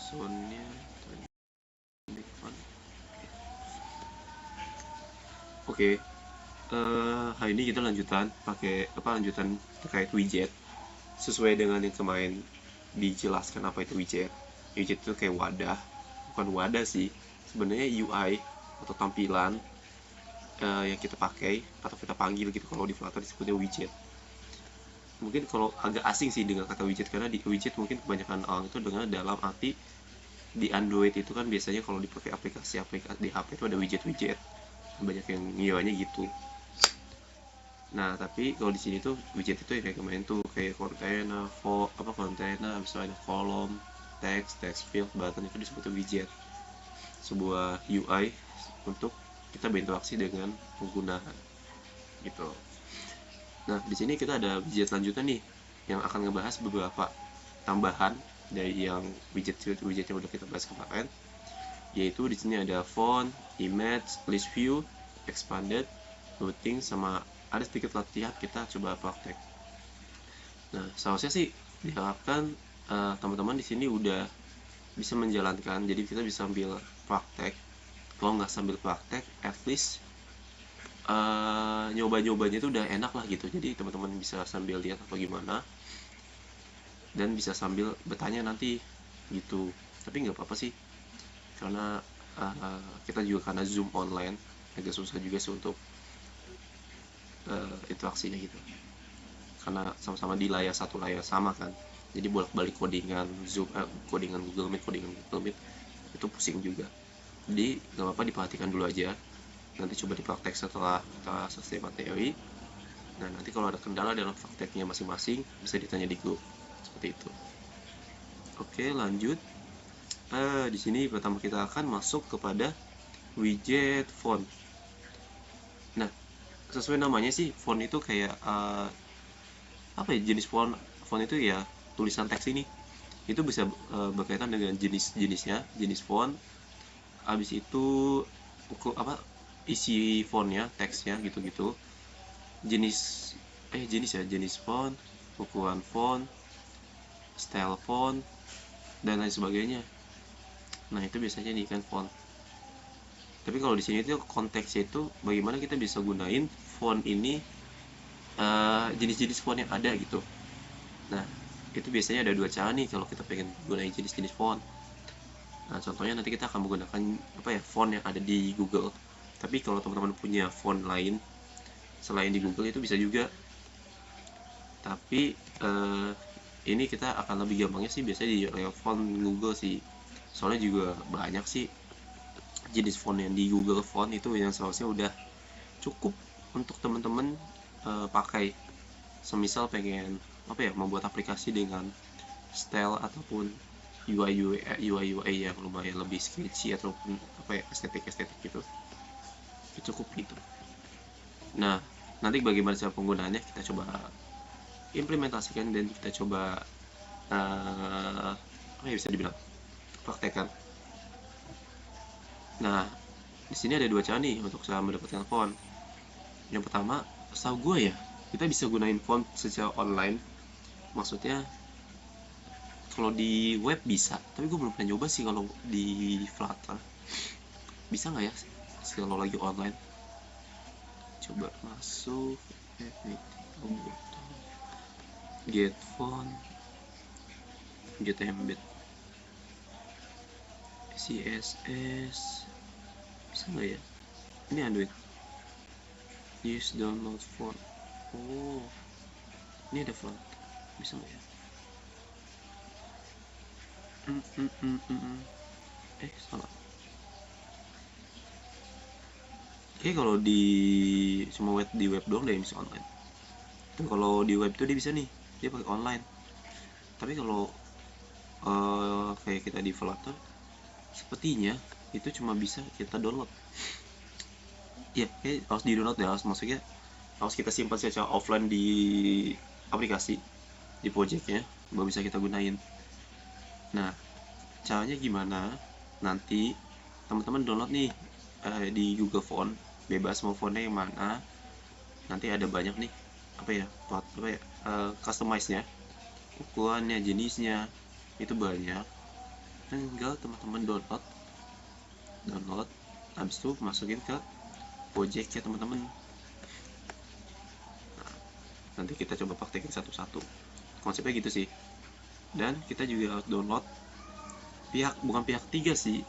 soundnya dynamic font. Oke. Hari ini kita lanjutan terkait widget sesuai dengan yang kemarin dijelaskan apa itu widget. Widget itu kayak wadah, bukan wadah sih, sebenarnya UI atau tampilan yang kita pakai atau kita panggil gitu. Kalau di Flutter disebutnya widget. Mungkin kalau agak asing sih dengan kata widget, karena di widget mungkin kebanyakan orang itu dengar dalam arti di Android itu kan biasanya kalau dipakai aplikasi di HP itu ada widget-widget, banyak yang ngiranya gitu. Nah, tapi kalau di sini tuh widget itu kayak kemarin tuh kayak container, container, bisa ada kolom, text field, button, itu disebut widget. Sebuah UI untuk kita berinteraksi dengan pengguna gitu. Nah, di sini kita ada widget lanjutan nih yang akan ngebahas beberapa tambahan dari yang widget yang udah kita bahas kemarin. Yaitu di sini ada font, image, list view, expanded, routing, sama ada sedikit latihan kita coba praktek. Nah, seharusnya sih diharapkan teman-teman di sini udah bisa menjalankan, jadi kita bisa sambil praktek. Kalau nggak sambil praktek, at least nyoba-nyobanya itu udah enak lah gitu. Jadi teman-teman bisa sambil lihat apa gimana dan bisa sambil bertanya nanti gitu. Tapi nggak apa-apa sih, karena kita juga karena Zoom online agak susah juga sih untuk interaksinya gitu, karena sama-sama di satu layar sama kan. Jadi bolak-balik codingan Zoom, codingan Google Meet itu pusing juga. Jadi nggak apa-apa, diperhatikan dulu aja, nanti coba dipraktek setelah kita selesai materi. Nah, nanti kalau ada kendala dalam prakteknya masing-masing bisa ditanya di grup seperti itu. Oke, lanjut. Di sini pertama kita akan masuk kepada widget font. Nah, sesuai namanya sih, font itu kayak jenis font itu ya tulisan teks ini. Itu bisa berkaitan dengan jenis font. Habis itu isi fontnya, teksnya gitu-gitu. Jenis font, ukuran font, style font, dan lain sebagainya. Nah, itu biasanya nih kan font. Tapi kalau di sini tuh konteksnya itu bagaimana kita bisa gunain font ini, jenis-jenis font yang ada gitu. Nah, itu biasanya ada dua cara nih kalau kita pengen gunain jenis-jenis font. Nah, contohnya nanti kita akan menggunakan font yang ada di Google. Tapi kalau teman-teman punya font lain selain di Google itu bisa juga. Tapi ini kita akan lebih gampangnya sih biasanya di font Google sih. Soalnya juga banyak sih jenis font yang di Google Font itu yang seharusnya udah cukup untuk teman-teman pakai. Semisal pengen membuat aplikasi dengan style ataupun UI yang lumayan lebih sketchy ataupun estetik gitu. Itu cukup gitu. Nah, nanti bagaimana cara penggunaannya kita coba implementasikan dan kita coba bisa dibilang praktekkan. Nah, di sini ada dua cara nih untuk cara mendapatkan font. Yang pertama, setahu gue ya, kita bisa gunain font secara online. Maksudnya kalau di web bisa, tapi gue belum pernah nyoba sih kalau di Flutter. Bisa nggak ya kalau lagi online? Coba masuk get font, get embed, CSS, bisa nggak ya? Ini Android. Use download font. Oh, ini ada font, bisa nggak ya? Salah. Oke, kalau cuma di web doang deh bisa online. Dan kalau di web itu dia bisa nih, dia pakai online. Tapi kalau kayak kita di Flutter, sepertinya itu cuma bisa kita download. Ya, harus di download ya, maksudnya harus kita simpan secara offline di aplikasi, di projectnya, baru bisa kita gunain. Nah, caranya gimana? Nanti teman-teman download nih di Google Font, bebas mau fontnya yang mana. Nanti ada banyak nih customize-nya, ukurannya, jenisnya, itu banyak. tinggal teman-teman download, habis itu masukin ke project ya teman-teman. Nah, nanti kita coba praktekin satu-satu, konsepnya gitu sih. Dan kita juga harus download bukan pihak ketiga sih,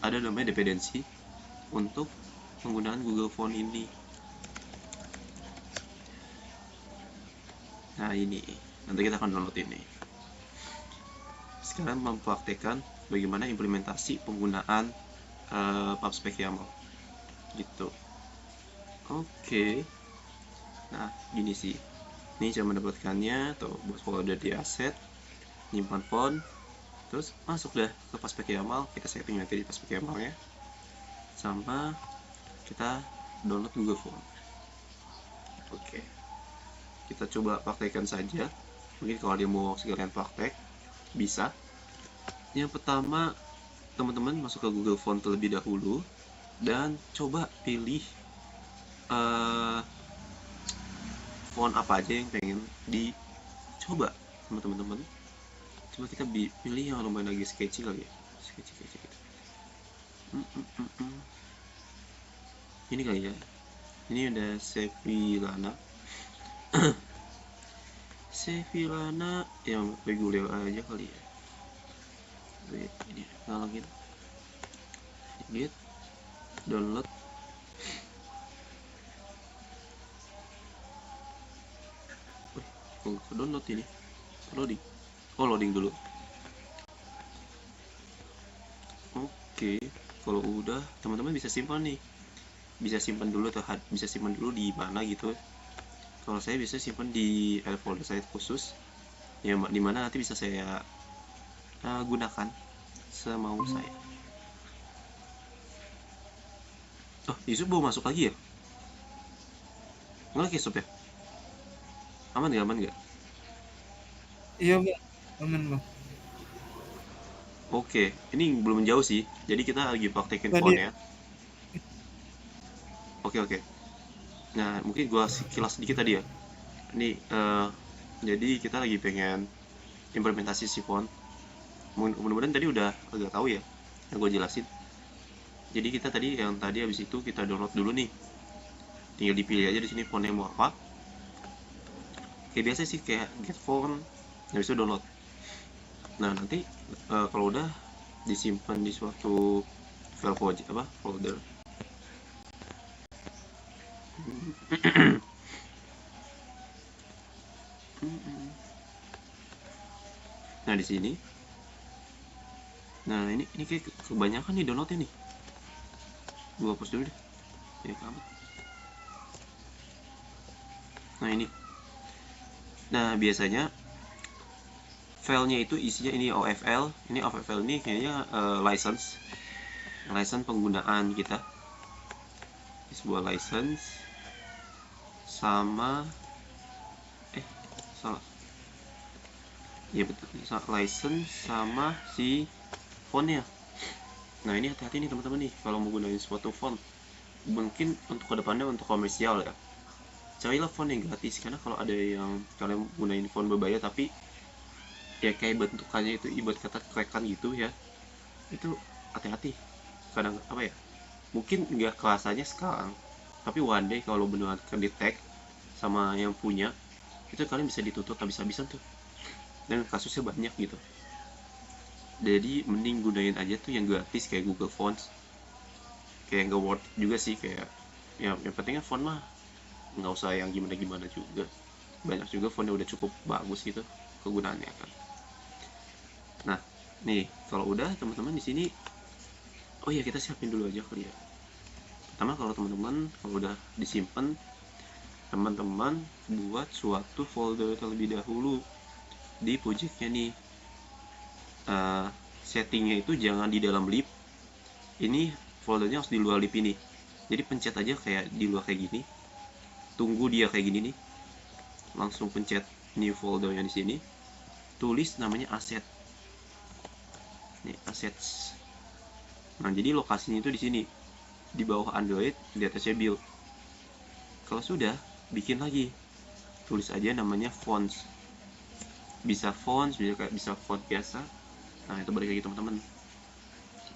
ada namanya dependensi untuk penggunaan Google Phone ini. Nah ini, nanti kita akan download ini. Sekarang mempraktekkan bagaimana implementasi penggunaan PubSpec YAML gitu. Oke. Nah gini sih, ini cara mendapatkannya tuh, buat folder di asset, nyimpan font, terus masuk dah ke PubSpec YAML. Kita setting nanti di PubSpec YAML nya, sama kita download Google Phone. Oke, kita coba praktekkan saja. Mungkin kalau dia mau sekalian praktek bisa. Yang pertama, teman-teman masuk ke Google Phone terlebih dahulu dan coba pilih font apa aja yang pengen dicoba sama teman-teman. Coba kita pilih yang lumayan lagi sketchy kali ya, sketchy gitu. Ini kali ya, ini ada Sevillana. Sevillana yang reguler aja kali ya. Wait, ini login, edit, download. Kok download ini loading? Loading dulu. Oke, kalau udah teman-teman bisa simpan nih, bisa simpan dulu di mana gitu. Kalau saya bisa simpan di folder saya khusus ya, dimana nanti bisa saya gunakan semau saya. Oh, Yusuf mau masuk lagi ya? Nggak Yusuf ya? Aman nggak? Iya bang, aman bang. Oke, ini belum jauh sih, jadi kita lagi praktekin Tadi phone ya. Oke. Nah, mungkin gua kilas sedikit tadi ya. Ini jadi kita lagi pengen implementasi si font. Mudah-mudahan tadi udah agak tahu ya yang gue jelasin. Jadi kita tadi habis itu kita download dulu nih. Tinggal dipilih aja di sini fontnya mau apa. Kayak biasa sih, kayak get font, habis itu download. Nah, nanti kalau udah disimpan di suatu folder. Nah, di sini. Nah, ini kayak kebanyakan nih downloadnya nih. Gua hapus dulu deh. Ya, amat. Nah, ini. Nah, biasanya filenya itu isinya ini OFL. Ini OFL ini kayaknya license penggunaan kita. Ini sebuah license sama salah. Ya betul, license sama si fontnya. Nah, ini hati-hati nih teman-teman nih kalau menggunakan suatu font. Mungkin untuk kedepannya untuk komersial ya, carilah font yang gratis, karena kalau ada yang kalian gunain font berbayar tapi ya kayak bentukannya itu ibarat kata krekan gitu ya, itu hati-hati. Kadang apa ya, mungkin nggak kerasanya sekarang, tapi one day kalau beneran kedetek sama yang punya, itu kalian bisa ditutup habis-habisan tuh, dan kasusnya banyak gitu. Jadi mending gunain aja tuh yang gratis kayak Google Fonts, kayak nggak worth juga sih, kayak ya yang penting kan font mah nggak usah yang gimana-gimana juga, banyak juga fontnya udah cukup bagus gitu kegunaannya kan. Nah, nih kalau udah teman-teman di sini, oh iya kita siapin dulu aja kali ya. Pertama kalau teman-teman kalau udah disimpan, teman-teman buat suatu folder terlebih dahulu di projectnya nih. Settingnya itu jangan di dalam lib, ini foldernya harus di luar lib ini. Jadi pencet aja kayak di luar kayak gini, tunggu dia kayak gini nih, langsung pencet new foldernya di sini, tulis namanya asset. Nih assets. Nah, jadi lokasinya itu di sini, di bawah Android, di atasnya build. Kalau sudah, bikin lagi, tulis aja namanya fonts. Bisa fonts, bisa font biasa. Nah, itu balik lagi teman-teman.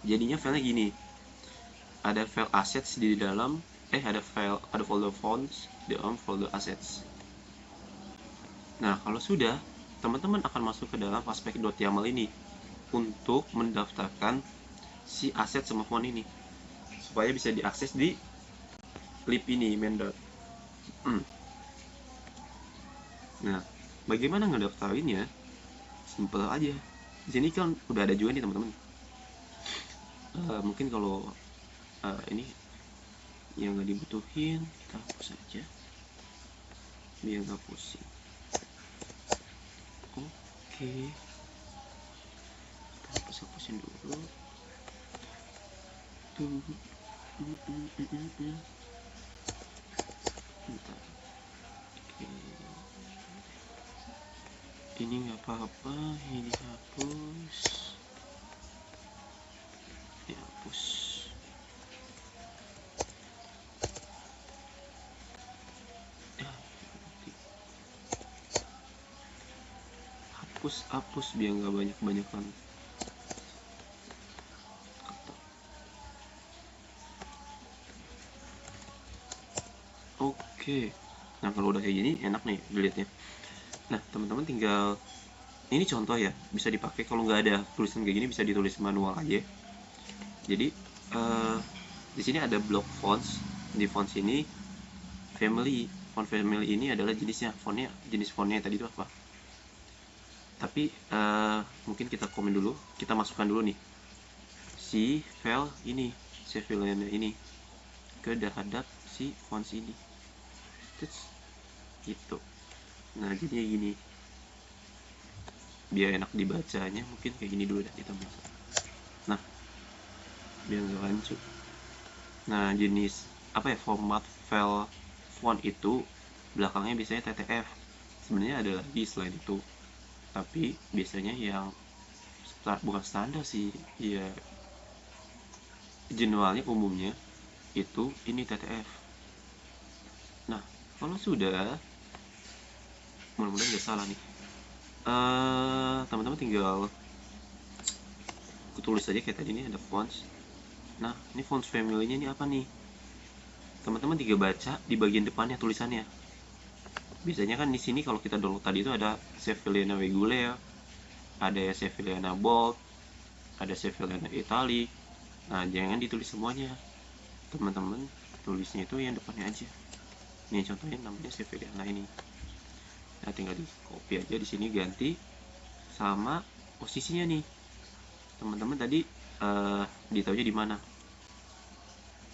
Jadinya filenya gini, ada file assets di dalam, ada folder fonts di dalam folder assets. Nah, kalau sudah, teman-teman akan masuk ke dalam aspek.yaml ini untuk mendaftarkan si aset sama font ini supaya bisa diakses di lib ini main. Nah, bagaimana ngedaftarinnya? Simple aja. Di sini kan udah ada juga nih teman-teman. Mungkin kalau ini yang nggak dibutuhin kita hapus aja biar nggak pusing. Oke, kita hapusin dulu. Bentar. Oke. Ini nggak apa-apa, ini hapus. Dihapus. Hapus biar nggak banyak-banyakan. Oke. Nah, kalau udah kayak gini enak nih dilihatnya. Nah, teman-teman tinggal, ini contoh ya, bisa dipakai kalau nggak ada tulisan kayak gini bisa ditulis manual aja. Jadi di sini ada block fonts. Di fonts ini font family ini adalah jenisnya, jenis fontnya tadi itu apa. Tapi mungkin kita komen dulu, kita masukkan dulu nih si file ini, si file ini ke terhadap si fonts ini. Gitu. Nah, jadinya gini, biar enak dibacanya mungkin kayak gini dulu dah kita masuk. Nah, biar nggak hancur. Nah, jenis format file font itu belakangnya biasanya TTF. Sebenarnya ada lagi selain itu, tapi biasanya yang bukan standar sih ya, generalnya umumnya itu ini TTF. Nah, kalau sudah, mudah-mudahan nggak salah nih, teman-teman tinggal tulis aja kayak tadi, ini ada fonts. Nah, ini fonts family-nya ini apa nih, teman-teman tinggal baca di bagian depannya tulisannya. Biasanya kan di sini kalau kita download tadi itu ada Sevillana Regular, ada Sevillana Bold, ada Sevillana Italic. Nah, jangan ditulis semuanya, teman-teman tulisnya itu yang depannya aja. Ini contohnya namanya Sevillana ini. Nah, tinggal di copy aja di sini, ganti sama posisinya nih. Teman-teman tadi ditaruhnya di mana?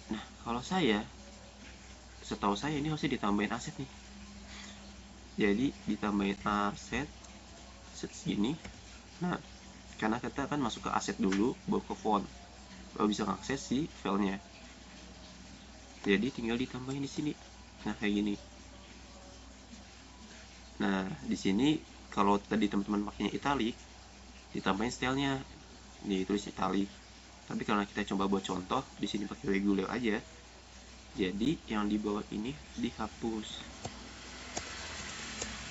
Nah, kalau setahu saya ini harusnya ditambahin aset nih. Jadi ditambahin aset segini. Nah, karena kita kan masuk ke aset dulu, baru ke font, baru bisa mengakses si filenya. Jadi tinggal ditambahin di sini. Nah, kayak gini. Nah, di sini kalau tadi teman-teman pakainya italic, ditambahin stylenya, ditulis italic. Tapi karena kita coba buat contoh, di sini pakai regular aja. Jadi yang di bawah ini dihapus.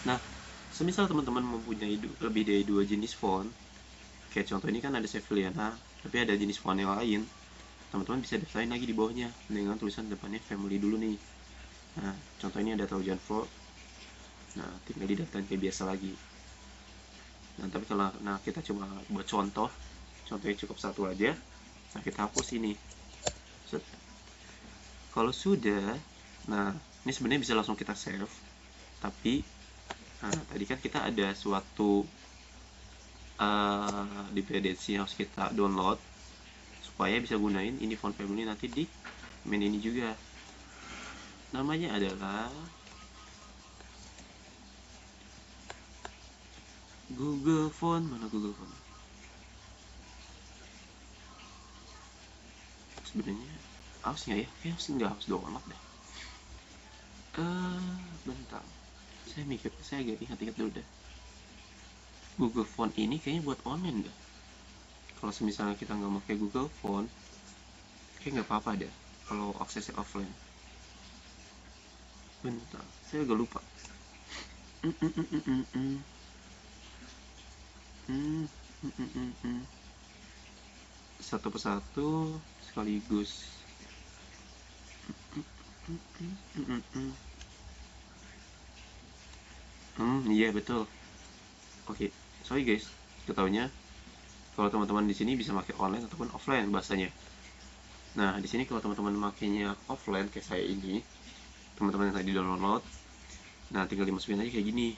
Nah, semisal teman-teman mempunyai lebih dari 2 jenis font, kayak contoh ini kan ada Sevillana, tapi ada jenis font yang lain, teman-teman bisa daftarin lagi di bawahnya dengan tulisan depannya family dulu nih. Nah, contoh ini ada Trojan Fort. Nah, tinggal didaftarin kayak biasa lagi. Nah, tapi kalau kita coba buat contohnya cukup satu aja. Nah, kita hapus ini. Kalau sudah, nah ini sebenarnya bisa langsung kita save. Tapi tadi kan kita ada suatu dependency yang harus kita download supaya bisa gunain ini font family nanti di main ini juga. Namanya adalah Google Font. Mana Google Font? Sebenarnya harus nggak ya? Kayak nggak harus download dah. Bentar. Saya agak ingat-ingat dulu dah. Google Font ini kayaknya buat online dah. Kalau misalnya kita nggak pakai Google Font, kayak nggak apa-apa dah kalau aksesnya offline. Bentar, saya agak lupa. satu persatu sekaligus. Iya betul. Oke, sorry guys, ketahuinya kalau teman-teman di sini bisa pakai online ataupun offline bahasanya. Nah, di sini kalau teman-teman makainya offline kayak saya ini, teman-teman yang tadi download, nah tinggal dimasukin aja kayak gini.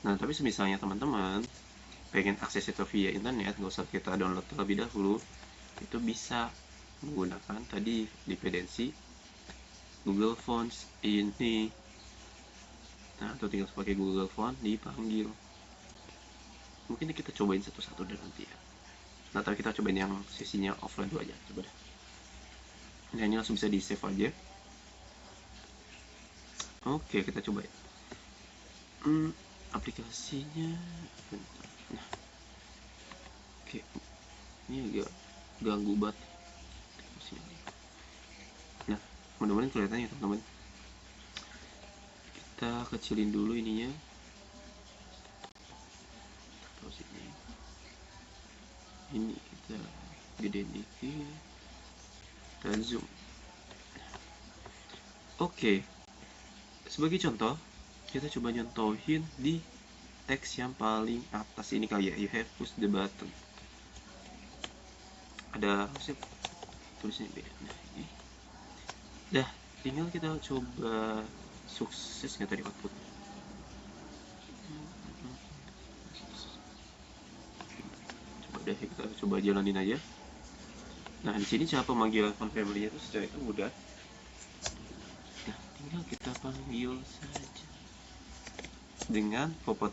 Nah, tapi misalnya teman-teman pengen akses itu via internet, nggak usah kita download terlebih dahulu, itu bisa menggunakan tadi dependensi Google Fonts ini. Nah, atau tinggal pakai Google Font dipanggil. Mungkin kita cobain satu-satu dan nanti ya. Nah, tapi kita cobain yang sesinya offline dulu aja, coba deh. Nah, ini langsung bisa di save aja. Oke, kita cobain. Aplikasinya. Nah, oke, ini agak ganggu banget. Nah, mudah-mudahan kelihatan ya teman-teman. Kita kecilin dulu ininya. Terus ini kita gedein dikit. Kita zoom. Oke. Sebagai contoh, kita coba nyontohin di teks yang paling atas ini kali ya. You have pushed the button. Ada harusnya tulisnya beda. Nah, ini. Dah, tinggal kita coba sukses nggak tadi output. Coba deh kita coba jalanin aja. Nah, di sini cara pemanggilan font family-nya itu secara itu mudah. Nah, tinggal kita panggil saja dengan pop-up.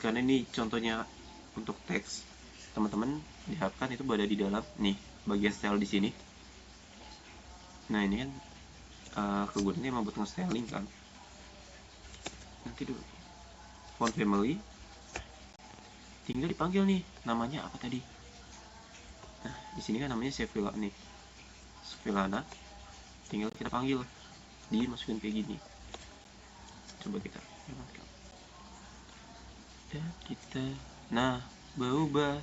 Karena ini contohnya untuk teks, teman-teman diharapkan itu berada di dalam nih bagian style di sini. Nah, ini kan kegunaannya emang buat nge-styling kan. Nanti dulu font family, tinggal dipanggil nih namanya apa tadi. Nah, di sini kan namanya Sevilla nih, Sevillana. Tinggal kita panggil, dimasukin kayak gini. Coba kita dan kita, nah, berubah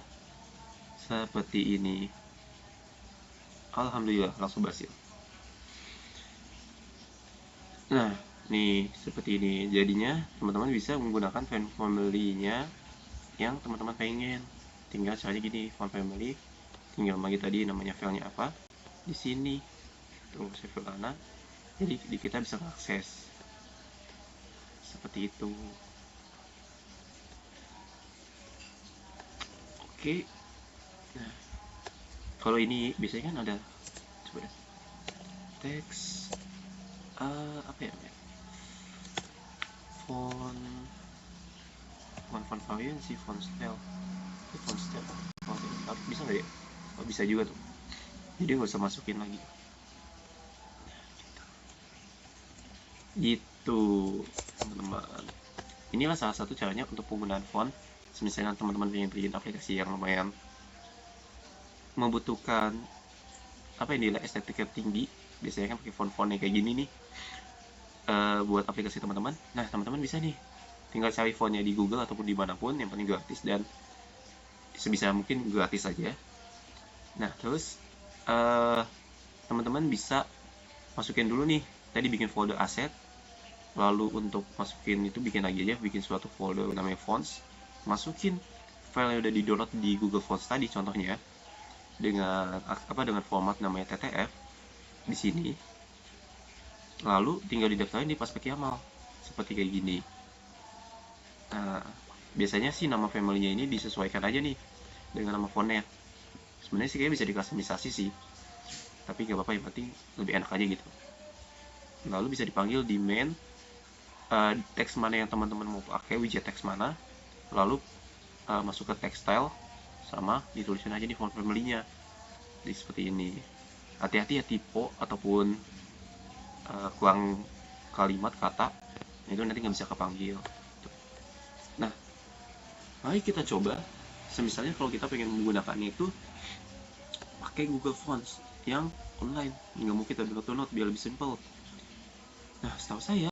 seperti ini. Alhamdulillah langsung berhasil. Nah, nih seperti ini jadinya. Teman-teman bisa menggunakan font family-nya yang teman-teman pengen. Tinggal caranya gini, font family, tinggal manggil tadi namanya filenya apa di sini tuh, Sevillana. Jadi kita bisa akses seperti itu. Oke. Nah, kalau ini biasanya kan ada, coba deh, teks apa ya, font variancy, font style, bisa nggak ya? Oh, bisa juga tuh, jadi nggak usah masukin lagi gitu teman-teman. Inilah salah satu caranya untuk penggunaan font. Misalnya teman-teman ingin bikin aplikasi yang lumayan membutuhkan apa yang nilai estetika tinggi, biasanya kan pakai font-font yang kayak gini nih buat aplikasi teman-teman. Nah, teman-teman bisa nih tinggal cari fontnya di Google ataupun dimanapun, yang paling gratis dan sebisa mungkin gratis saja. Nah, terus teman-teman bisa masukin dulu nih tadi, bikin folder aset. Lalu untuk masukin itu bikin lagi aja, bikin suatu folder namanya fonts, masukin file yang udah di download di Google Fonts tadi contohnya dengan format namanya TTF di sini. Lalu tinggal didaftarin di Paspek YAML seperti kayak gini. Nah, biasanya sih nama family-nya ini disesuaikan aja nih dengan nama fontnya. Sebenarnya sih kayaknya bisa dikustomisasi sih, tapi nggak apa-apa, yang penting lebih enak aja gitu. Lalu bisa dipanggil di main teks mana yang teman-teman mau pakai, widget teks mana, lalu masuk ke text style, sama ditulisin aja di font family-nya di seperti ini. Hati-hati ya typo ataupun kurang kalimat kata, itu nanti nggak bisa kepanggil. Nah, mari kita coba. Misalnya kalau kita pengen menggunakannya itu pakai Google Fonts yang online, nggak mau kita download biar lebih simple. Nah, setahu saya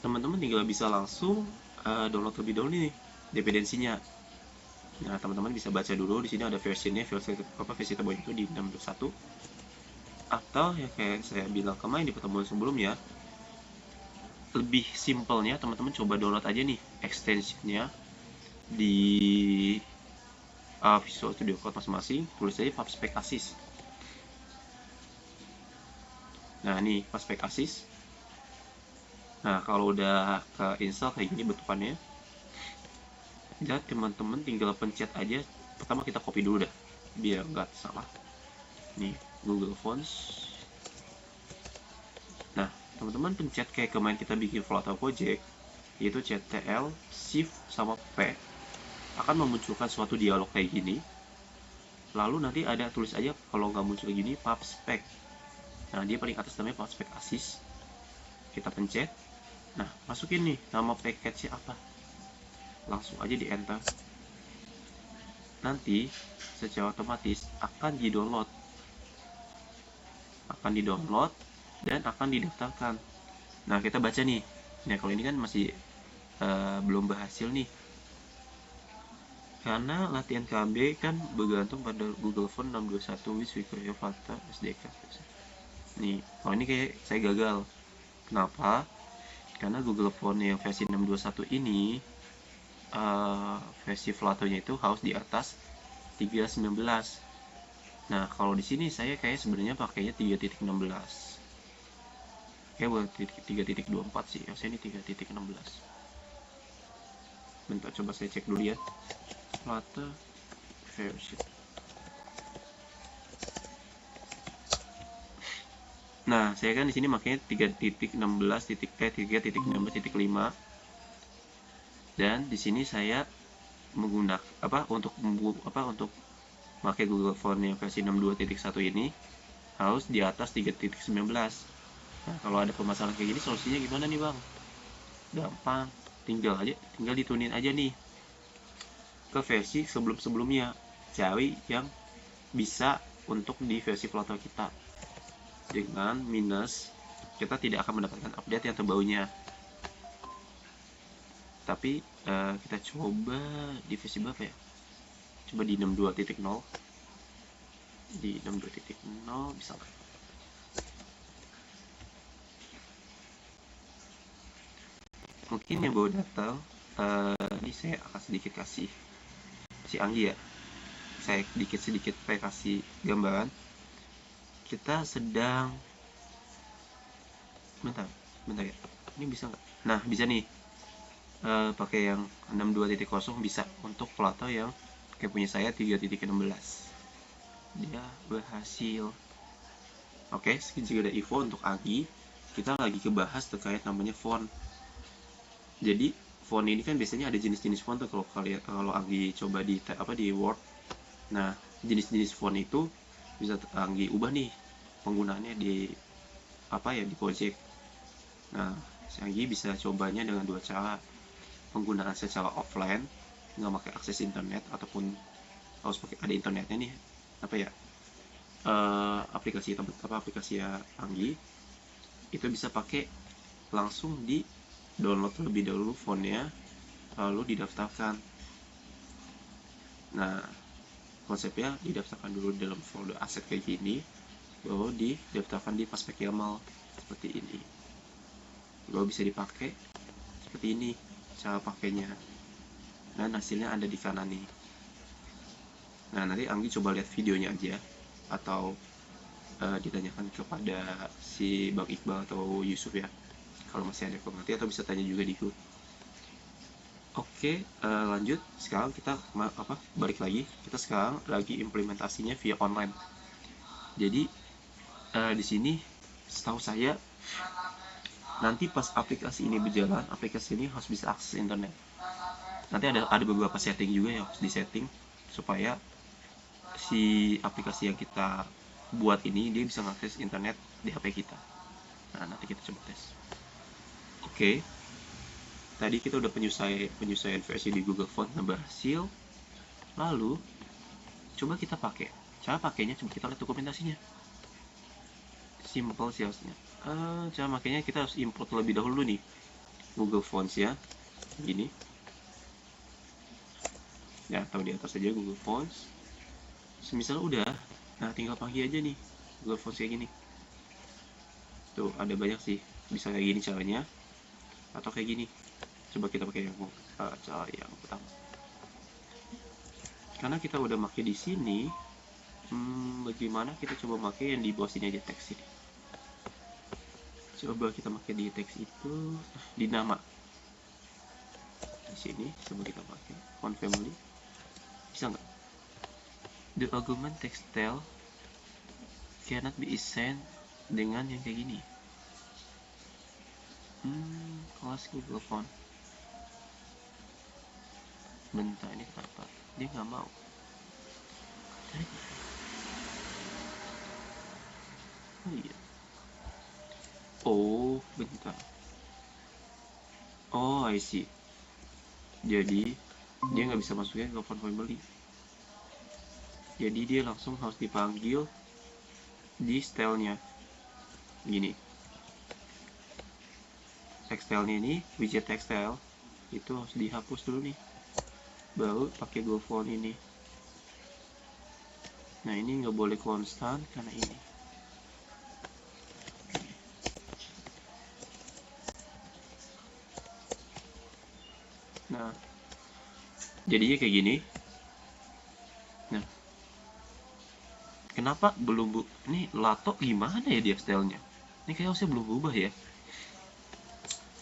teman-teman tinggal bisa langsung download lebih dahulu nih dependensinya. Nah, teman-teman bisa baca dulu di sini ada versinya, versi terbaru itu di 6.21. Atau ya kayak saya bilang kemarin di pertemuan sebelumnya, lebih simpelnya teman-teman coba download aja nih extensionnya di Visual Studio Code masing-masing, tulis aja PubSpec Assist. Nah, ini PubSpec Assist. Nah, kalau udah ke install kayak gini bentukannya, dan teman-teman tinggal pencet aja. Pertama kita copy dulu dah, biar nggak salah. Nih, Google Fonts. Nah, teman-teman pencet kayak kemarin kita bikin flow atau project, yaitu CTRL, Shift, sama P. Akan memunculkan suatu dialog kayak gini. Lalu nanti ada tulis aja, kalau nggak muncul gini, PubSpec. Nah, dia paling atas namanya PubSpec Assist. Kita pencet. Nah, masukin nih nama package-nya apa. Langsung aja di enter. Nanti secara otomatis akan di-download. Dan akan didaftarkan. Nah, kita baca nih. Nah, kalau ini kan masih belum berhasil nih. Karena latihan KB kan bergantung pada Google Font 621 with Victoria Fata SDK. Nih, kalau ini kayak saya gagal. Kenapa? Karena Google Font yang versi 621 ini versi Flato-nya itu harus di atas 3.19. Nah, kalau di sini saya kayak sebenarnya pakainya 3.16. Kayak buat 3.24 sih. Harusnya ini 3.16. Bentar, coba saya cek dulu ya. Flutter version. Nah, saya kan di sini makanya 3.16.5 dan di sini saya menggunakan untuk pakai Google Font yang versi 62.1 ini harus di atas 3.19. Nah, kalau ada permasalahan kayak gini solusinya gimana nih, Bang? Gampang, tinggal diturunin aja nih ke versi sebelum-sebelumnya, cari yang bisa untuk di versi Flutter kita. Dengan minus, kita tidak akan mendapatkan update yang terbarunya. Tapi kita coba di versi berapa ya? Coba di 62.0. Di 62.0 bisa nggak? Mungkin yang baru datang, ini saya akan sedikit kasih si Anggi ya. Saya sedikit kasih gambaran. Kita sedang bentar ya. Ini bisa nggak? Nah, bisa nih. Pakai yang 62.0 bisa untuk Flutter yang kayak punya saya 3.16. Dia berhasil. Oke, segitu ada info untuk Anggi. Kita lagi kebahas terkait namanya font. Jadi font ini kan biasanya ada jenis-jenis font tuh kalau Anggi coba di Word. Nah, jenis-jenis font itu bisa Anggi ubah nih penggunaannya di project. Nah, Anggi bisa cobanya dengan dua cara. Penggunaan secara offline, nggak pakai akses internet ataupun harus pakai ada internetnya nih, aplikasi ya Anggi itu bisa pakai langsung di download terlebih dahulu fontnya, lalu didaftarkan. Nah, konsepnya didaftarkan dulu dalam folder aset kayak gini, baru didaftarkan di PubSpec YAML seperti ini, baru bisa dipakai seperti ini cara pakainya, dan hasilnya ada di kanan nih. Nah, nanti Anggi coba lihat videonya aja, atau ditanyakan kepada si Bang Iqbal atau Yusuf ya, kalau masih ada yang ngerti, atau bisa tanya juga di grup. Oke, lanjut. Sekarang kita balik lagi. Kita sekarang lagi implementasinya via online. Jadi di sini setahu saya nanti pas aplikasi ini berjalan, aplikasi ini harus bisa akses internet. Nanti ada beberapa setting juga yang harus disetting supaya si aplikasi yang kita buat ini dia bisa mengakses internet di HP kita. Nah, nanti kita coba tes. Oke. Tadi kita udah penyesuaian versi di Google Font berhasil. Lalu coba kita pakai. Cara pakainya coba kita lihat dokumentasinya. Simple sih harusnya. Cara makanya kita harus import terlebih dahulu nih Google Fonts ya, gini. ya, atau di atas aja Google Fonts. Semisal udah, nah tinggal pakai aja nih Google Fonts kayak gini. Tuh ada banyak sih, bisa kayak gini caranya, atau kayak gini. Coba kita pakai yang cara yang pertama. Karena kita udah pakai di sini, bagaimana kita coba pakai yang di bawah sini aja, teks ini. Coba kita pakai di teks itu, di nama. Di sini coba kita pakai font family. Bisa nggak? The argument text style cannot be assigned dengan yang kayak gini. Kelas Google Font. Bentar, ini kenapa? Dia nggak mau. Oh iya. Oh, bentar. Oh, I see. Jadi dia nggak bisa masukin ke font family. Jadi dia langsung harus dipanggil di stylenya. Gini. Textile-nya ini, widget textile itu harus dihapus dulu nih. Baru pakai Google Font ini. Nah, ini nggak boleh konstan karena ini. Nah, jadinya kayak gini. Nah, kenapa belum ini lato gimana ya dia stylenya? Ini kayaknya harusnya belum berubah ya.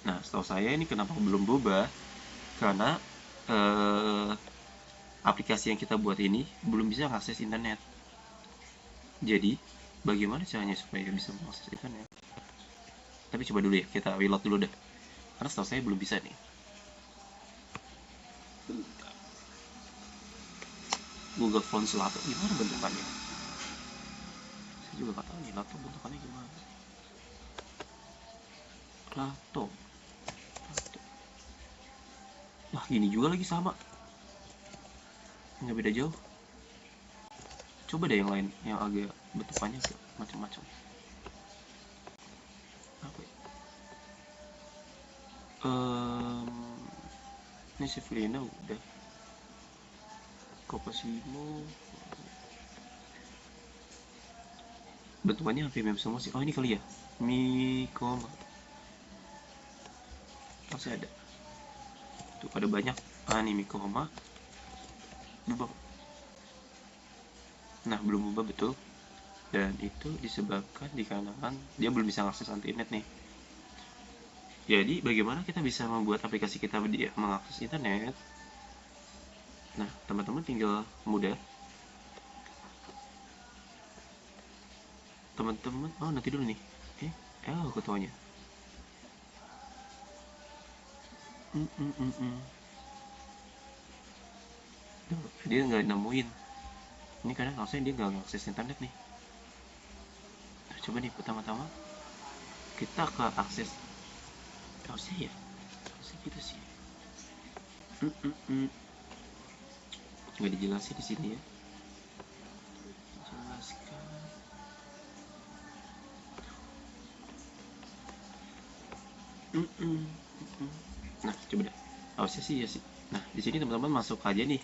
Nah, setahu saya ini kenapa belum berubah? Karena aplikasi yang kita buat ini belum bisa mengakses internet. Jadi, bagaimana caranya supaya bisa mengakses internet? Tapi coba dulu ya, kita reload dulu deh. Karena setahu saya belum bisa nih. Google Fonts lato gimana bentukannya? Saya juga nggak tahu nih lato bentukannya gimana. Lato. Wah, gini juga lagi sama. Nggak beda jauh. Coba deh yang lain, yang agak bentukannya agak macam-macam. Apa ya? Ini si Felina udah. Kopasimo. Bentukannya hampir mirip semua sih. Oh, ini kali ya. Mikoma. Masih ada. Tuh ada banyak. Ini Mikoma. Berubah. Nah, belum berubah betul. Dan itu disebabkan dikarenakan dia belum bisa mengakses internet nih. Jadi, bagaimana kita bisa membuat aplikasi kita mengakses internet? Nah, teman-teman tinggal mudah. Teman-teman, nanti dulu nih. Ketuanya. Dia nggak nemuin. Ini kadang harusnya dia nggak akses internet nih. Nah, coba nih pertama-tama kita ke akses. Harusnya ya, harusnya gitu sih. Nggak dijelasin di sini ya. Jelaskan. Nah, coba deh. Harusnya sih ya sih. Nah, di sini teman-teman masuk aja nih.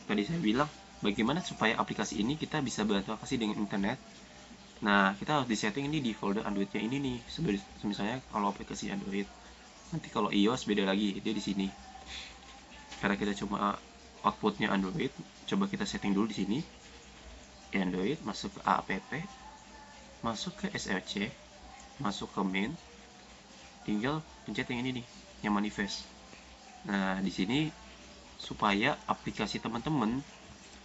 Tadi saya bilang bagaimana supaya aplikasi ini kita bisa berinteraksi dengan internet. Nah, kita harus disetting ini di folder Android-nya ini nih. Misalnya kalau aplikasi Android. Nanti kalau iOS beda lagi, dia di sini. Karena kita cuma outputnya Android, coba kita setting dulu di sini. Android, masuk ke app, masuk ke src, masuk ke main, tinggal pencet yang ini nih, yang manifest. Nah, di sini supaya aplikasi teman-teman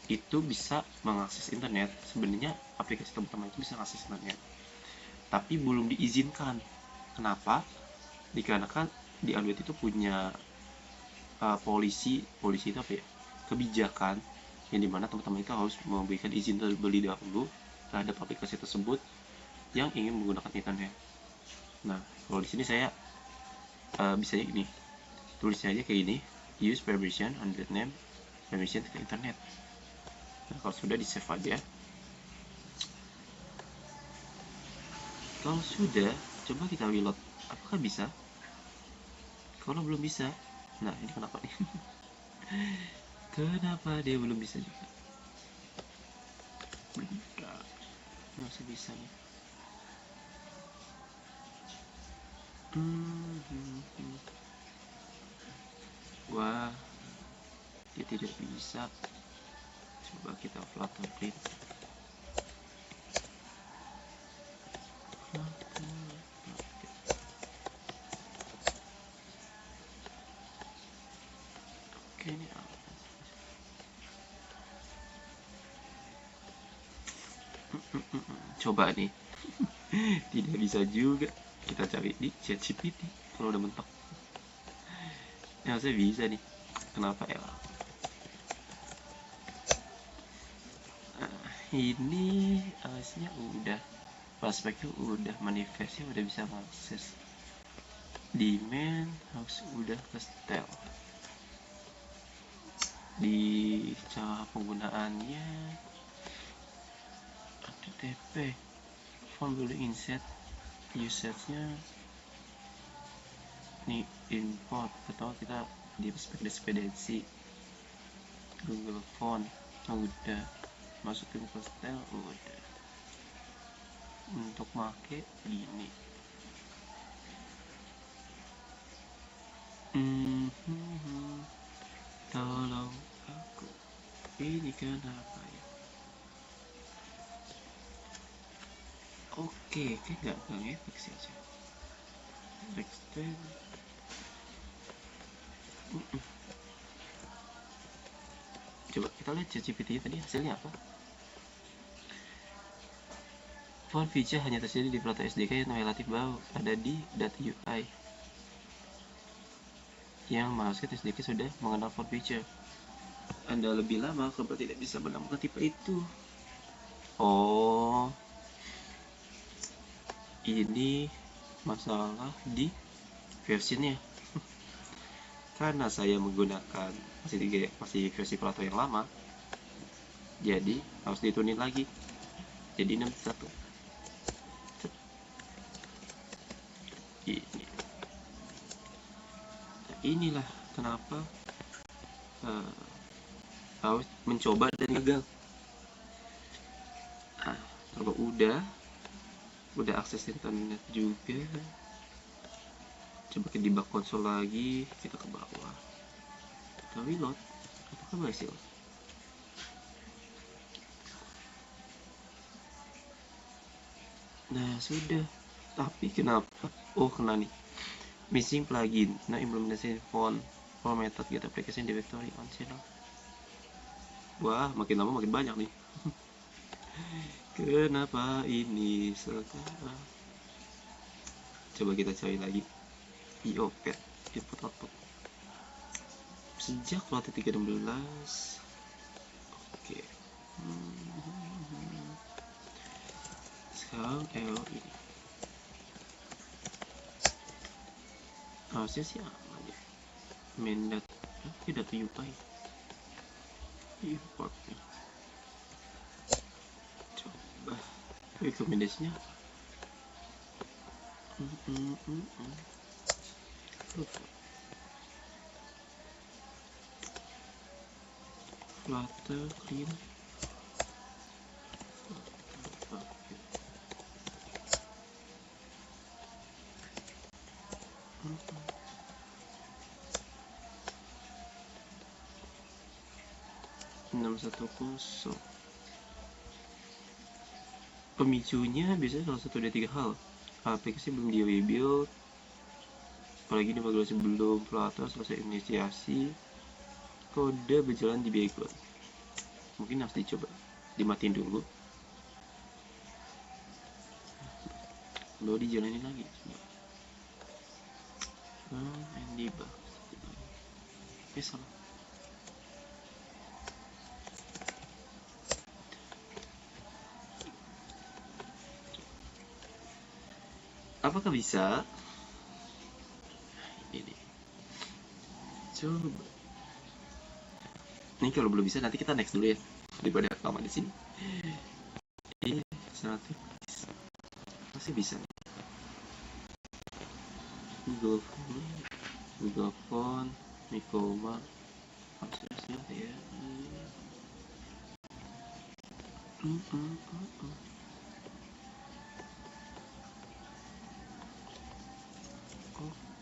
itu bisa mengakses internet. Sebenarnya aplikasi teman-teman itu bisa mengakses internet, tapi belum diizinkan. Kenapa? Dikarenakan di Android itu punya polisi itu apa ya? Kebijakan yang dimana teman-teman itu harus memberikan izin terlebih dahulu terhadap aplikasi tersebut yang ingin menggunakan internet. Nah, kalau di sini saya bisa gini, tulisnya aja kayak gini, use permission Android name permission ke internet. Nah, kalau sudah di save aja. Kalau sudah, coba kita reload. Apakah bisa? Kalau belum bisa, nah ini kenapa nih? Kenapa dia belum bisa juga? Bentar, masih bisa nih. Wah, dia tidak bisa. Coba kita flutter print. Oke, ini apa? Coba nih. Tidak bisa juga. Kita cari di ChatGPT kalau udah mentok. Ya, saya bisa nih. Kenapa ya? Ini harusnya udah prospeknya udah, manifestnya udah bisa mengakses, demand harus udah ke setel. Di cara penggunaannya HTTP form building insert usage-nya nih, import atau kita di dependensi Google Font udah masukin ke setel udah. Untuk make gini, tolong aku, ini kenapa ya? Oke, kayak nggak ngefek sih aja. Extend. Coba kita lihat ChatGPT tadi hasilnya apa. Font feature hanya terjadi di Flutter SDK yang relatif baru, ada di .ui. Yang maksud SDK sudah mengenal font feature. Anda lebih lama kalau tidak bisa menemukan tipe itu. Oh, ini masalah di versionnya. Karena saya menggunakan masih versi Flutter yang lama, jadi harus ditunin lagi. Jadi 61. Ini. Nah, inilah kenapa harus mencoba dan gagal. Nah, kalau udah akses internet juga, coba kita debug konsol lagi, kita ke bawah, kita reload, apakah berhasil? Nah, sudah. Tapi kenapa? Oh, kena nih. Missing plugin. Nah, implementation font formatted get application directory on channel. Wah, makin lama makin banyak nih. Kenapa ini sekarang? Coba kita cari lagi. IOPET, input output. Sejak Flutter 3.16. Oke. Sekarang error ini. Harusnya sih aman ya. Main data UI. Import nih. Coba rekomendasinya. Flutter clean. 610. Pemicunya biasanya salah satu dari 3 hal. Aplikasi belum di rebuild, apalagi di migrasi belum, Flutter selesai inisiasi, kode berjalan di background. Mungkin harus dicoba dimatiin dulu, baru dijalanin lagi. Debug. Salah. Apakah bisa? Ini. Coba. Ini kalau belum bisa nanti kita next dulu ya, daripada lama di sini. Ini satu masih bisa. Google Font, Micoma, harusnya image-nya apa ya?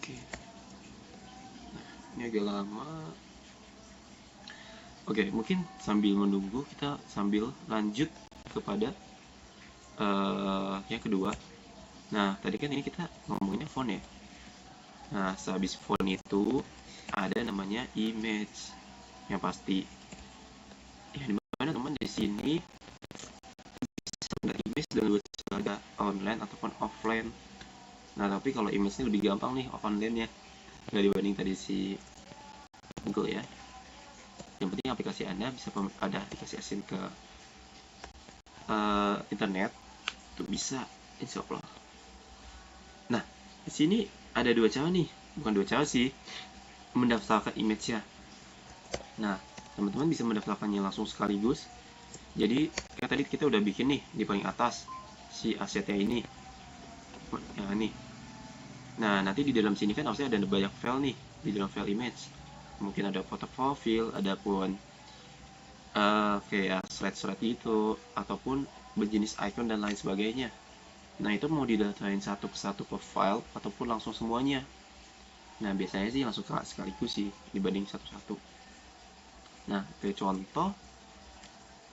Oke, nah ini agak lama. Oke, mungkin sambil menunggu kita sambil lanjut kepada yang kedua. Nah, tadi kan ini kita ngomonginnya font ya. Nah, sehabis font itu ada namanya image yang pasti. Ya, dimana teman di sini bisa ada image dan dua cara, online ataupun offline. Nah, tapi kalau image ini lebih gampang nih online ya, nggak dibanding tadi si Google ya. Yang penting aplikasi Anda bisa ada aplikasi asing ke internet itu bisa, insya Allah. Nah, di sini ada dua cara nih, bukan dua cara sih, mendaftarkan image-nya. Nah, teman-teman bisa mendaftarkannya langsung sekaligus. Jadi, kayak tadi kita udah bikin nih di paling atas si asetnya ini. Yang ini. Nah, nanti di dalam sini kan harusnya ada banyak file nih di dalam file image. Mungkin ada foto profil, ada pun kayak slide-slide gitu, ataupun berjenis icon dan lain sebagainya. Nah, itu mau didatain satu persatu per file ataupun langsung semuanya. Nah, biasanya sih langsung sekaligus sih dibanding satu-satu. Nah, kayak contoh,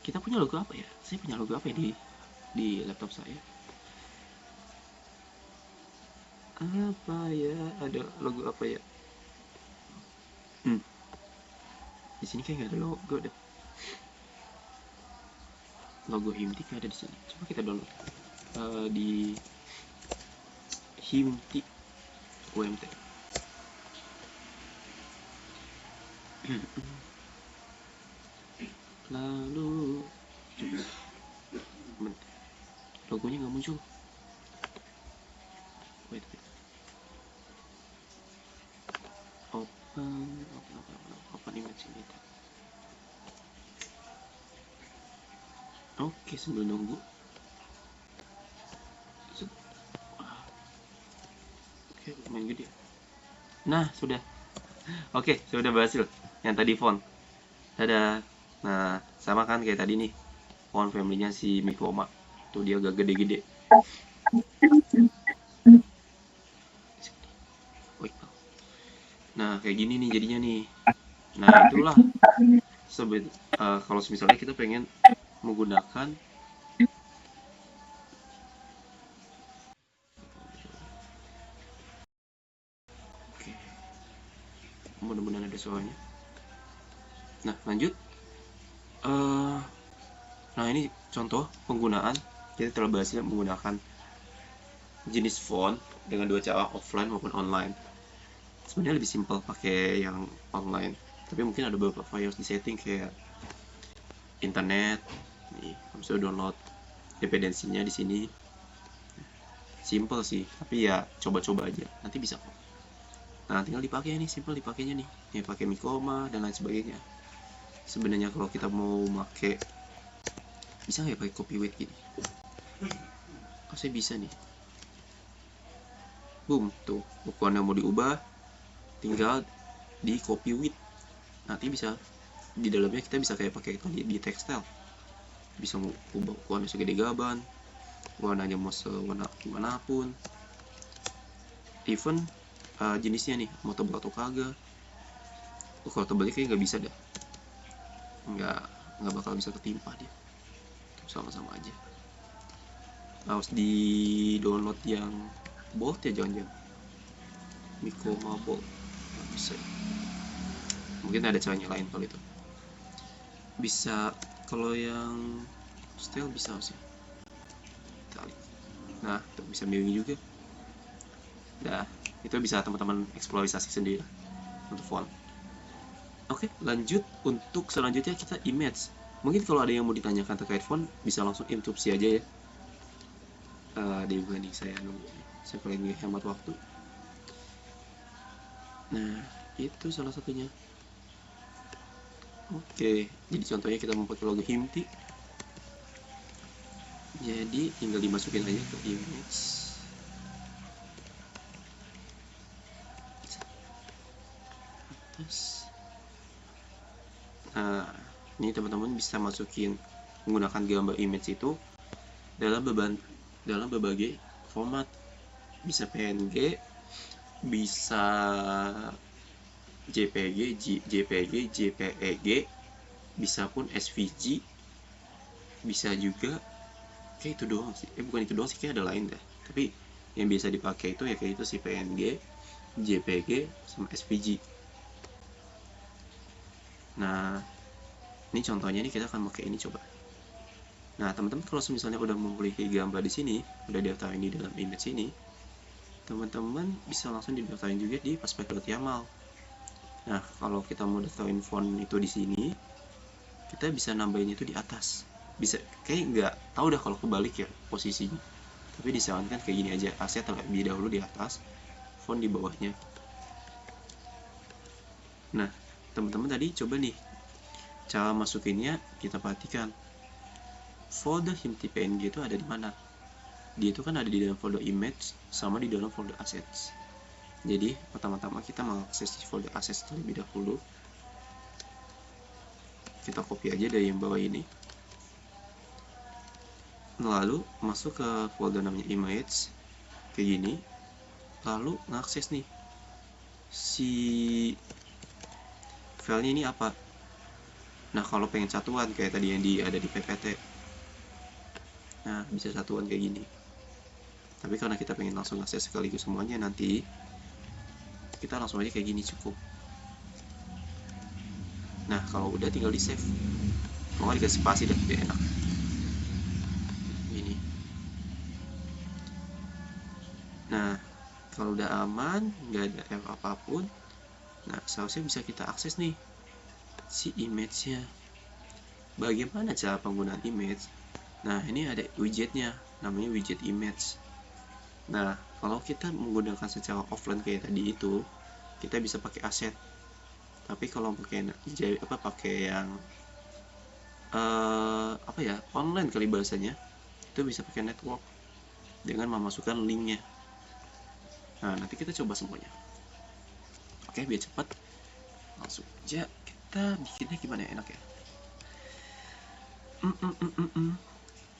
kita punya logo apa ya? Saya punya logo apa ya di laptop saya? Apa ya? Ada logo apa ya? Di sini kayak nggak ada logo deh. Logo Himti nggak ada di sini. Coba kita download di Himti UMT. Lalu coba logonya nggak muncul. Wait. Open image ini. Oke, sambil nunggu. Oke, main gede. Nah, sudah. Oke, sudah berhasil. Yang tadi font. Dadah. Nah, sama kan kayak tadi nih. Font family-nya si Mikoma. Tuh dia agak gede-gede. Nah, kayak gini nih jadinya nih. Nah, itulah. Kalau misalnya kita pengen menggunakan mudah-mudahan ada suaranya. Nah, lanjut. Nah, ini contoh penggunaan. Kita telah berhasil menggunakan jenis font dengan dua cara, offline maupun online. Sebenarnya lebih simpel pakai yang online, tapi mungkin ada beberapa file di setting kayak internet. Nih, bisa download dependensinya di sini. Simple sih, tapi ya coba-coba aja. Nanti bisa kok. Nah, tinggal dipakai nih, simple dipakainya nih. Nih pakai Mikoma dan lain sebagainya. Sebenarnya kalau kita mau pakai, bisa nggak ya pakai copy weight gini? Oh, saya bisa nih. Boom, tuh ukurannya mau diubah, tinggal di copy width. Nanti bisa di dalamnya kita bisa kayak pakai di tekstil, bisa mau ubah ukurannya segede gaban, warnanya mau sewarna gimana pun, even jenisnya nih mau tebal atau kagak. Kalau tebalnya kayak nggak bisa dah, nggak bakal bisa ketimpa dia, sama-sama aja. Harus di download yang bold ya, jangan-jangan Mikoma bold nggak bisa. Mungkin ada caranya lain kalau itu bisa. Kalau yang style bisa sih. Nah, itu bisa milih juga. Dah, itu bisa teman-teman eksplorasi sendiri untuk font. Oke, lanjut untuk selanjutnya kita image. Mungkin kalau ada yang mau ditanyakan terkait font bisa langsung interupsi aja ya. Dibanding saya nunggu, saya paling hemat waktu. Nah, itu salah satunya. Oke, jadi contohnya kita mau pakai logo Himti. Jadi tinggal dimasukin aja ke image. Atas. Nah, ini teman-teman bisa masukin menggunakan gambar image itu dalam berbagai format. Bisa PNG, bisa JPG, JPEG, bisa pun SVG, bisa juga kayak itu doang sih. Bukan itu doang sih, kayak ada lain dah. Tapi yang biasa dipakai itu ya kayak itu sih, PNG, JPG, sama SVG. Nah, ini contohnya nih, kita akan pakai ini coba. Nah, teman-teman kalau misalnya udah memiliki gambar di sini, udah daftarin di dalam image ini, teman-teman bisa langsung didaftarin juga di Paspek.yaml. Nah, kalau kita mau daftarin font itu di sini, kita bisa nambahin itu di atas. Bisa kayak nggak tahu dah kalau kebalik ya posisinya. Tapi disarankan kayak gini aja, aset terlebih dahulu di atas, font di bawahnya. Nah, teman-teman tadi coba nih cara masukinnya, kita perhatikan folder Himti PNG itu ada di mana. Dia itu kan ada di dalam folder image sama di dalam folder assets. Jadi pertama-tama kita mengakses di folder assets terlebih dahulu. Kita copy aja dari yang bawah ini, lalu masuk ke folder namanya image kayak gini, lalu ngakses nih si filenya ini apa. Nah, kalau pengen satuan kayak tadi yang ada di PPT, nah bisa satuan kayak gini. Tapi karena kita pengen langsung akses sekaligus semuanya, nanti kita langsung aja kayak gini cukup. Nah, kalau udah tinggal di save. Mau dikasih spasi dan lebih enak. Ini. Nah, kalau udah aman, nggak ada error apapun, nah seharusnya bisa kita akses nih si image-nya. Bagaimana cara penggunaan image? Nah, ini ada widgetnya, namanya widget image. Nah, kalau kita menggunakan secara offline kayak tadi itu, kita bisa pakai aset. Tapi kalau pakai yang online kali bahasanya, itu bisa pakai network dengan memasukkan linknya. Nah, nanti kita coba semuanya. Oke, biar cepat, langsung aja kita bikinnya gimana ya, enak ya.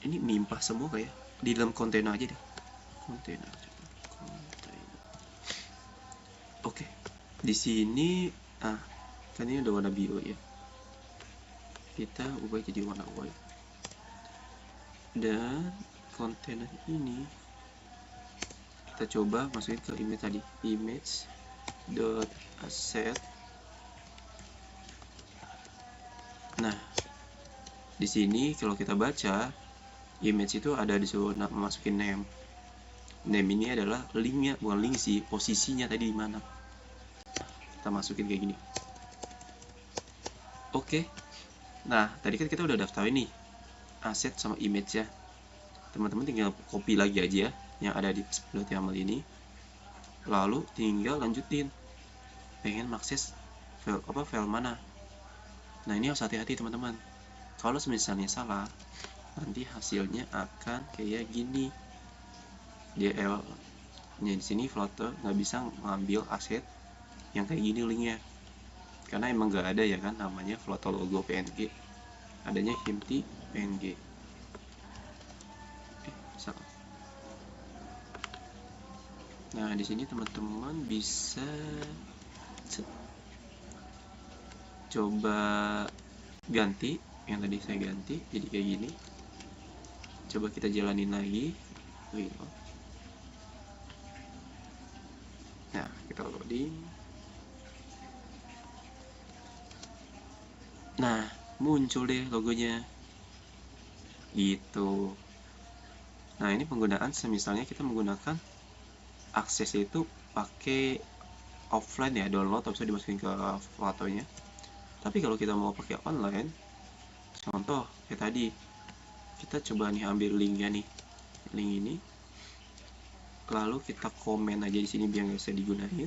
Ini nimpah semua kayak di dalam kontainer aja deh. Kontainer. Oke, di sini kan ini udah warna biru ya. Kita ubah jadi warna white. Dan kontainer ini kita coba masukin ke image tadi, image.asset. Nah, di sini kalau kita baca image itu ada disuruh masukin name. Name ini adalah linknya, bukan link sih, posisinya tadi di mana. Kita masukin kayak gini. Oke. Nah, tadi kan kita udah daftarin nih aset sama image ya. Teman-teman tinggal copy lagi aja yang ada di Paspek.yaml ini. Lalu tinggal lanjutin. Pengen mengakses file mana. Nah, ini harus hati-hati teman-teman. Kalau misalnya salah, nanti hasilnya akan kayak gini. DL-nya di sini Flutter nggak bisa ngambil aset yang kayak gini linknya, karena emang nggak ada ya kan namanya Flutter logo PNG, adanya Himti PNG. Salah. Nah, di sini teman-teman bisa coba ganti yang tadi saya ganti jadi kayak gini. Coba kita jalanin lagi. Nah, kita loading. Nah, muncul deh logonya gitu. Nah, ini penggunaan semisalnya kita menggunakan akses itu pakai offline ya, download atau bisa dimasukin ke fotonya. Tapi kalau kita mau pakai online, contoh kayak tadi, kita coba nih ambil linknya nih, link ini, lalu kita komen aja di sini biar nggak bisa digunain.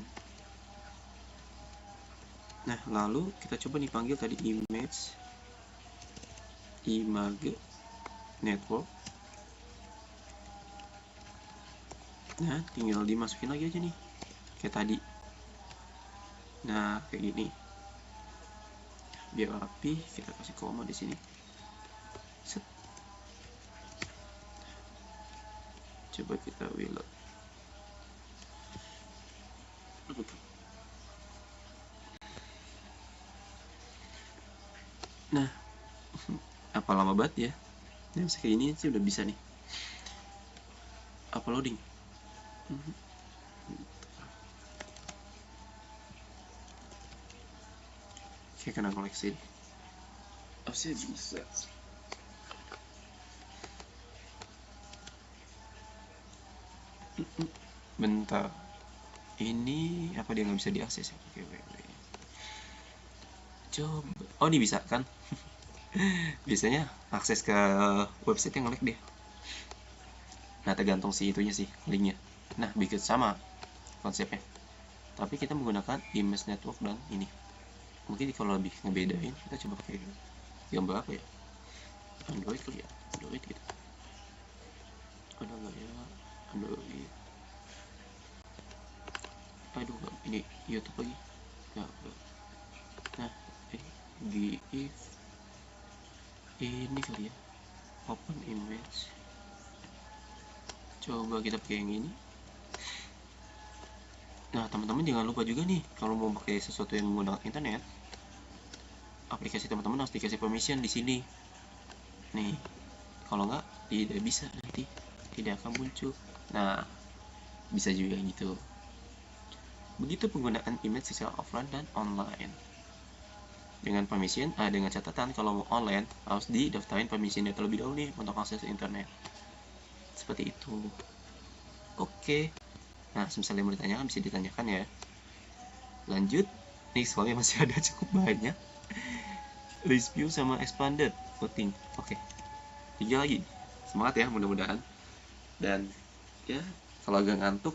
Nah, lalu kita coba nih panggil tadi image network. Nah, tinggal dimasukin lagi aja nih kayak tadi. Nah, kayak gini. biar rapi. Kita kasih koma di sini. Set. Coba kita reload. Nah, apa lama banget ya? Nah, kayak ini sih udah bisa nih. Uploading. Kayak kena koleksi. Harusnya bisa. Bentar. Ini apa dia nggak bisa diakses ya? Oke, coba. Oh, ini bisa kan? Biasanya akses ke website yang nge-lag dia. Nah, tergantung si itunya sih, linknya. Nah, bikin sama konsepnya. Tapi kita menggunakan image network dan ini. Mungkin kalau lebih ngebedain, kita coba pakai gambar apa ya? Android kali ya? Android gitu. Ada nggak ya? Android. Aduh, nggak. Ini YouTube lagi. Nggak. Nah, GIF. Ini kali ya. Open image. Coba kita pakai yang ini. Nah, teman-teman jangan lupa juga nih, kalau mau pakai sesuatu yang menggunakan internet, aplikasi teman-teman harus dikasih permission di sini. Nih, kalau nggak tidak bisa, nanti tidak akan muncul. Nah, bisa juga gitu. Begitu penggunaan image secara offline dan online. Dengan permission, dengan catatan kalau mau online harus didaftarin permissionnya terlebih dahulu nih untuk akses internet. Seperti itu. Oke. Nah, misalnya mau ditanyakan bisa ditanyakan ya. Lanjut. Nih soalnya masih ada cukup banyak. List view sama expanded voting. Oke. 3 lagi. Semangat ya, mudah-mudahan. Dan ya, kalau agak ngantuk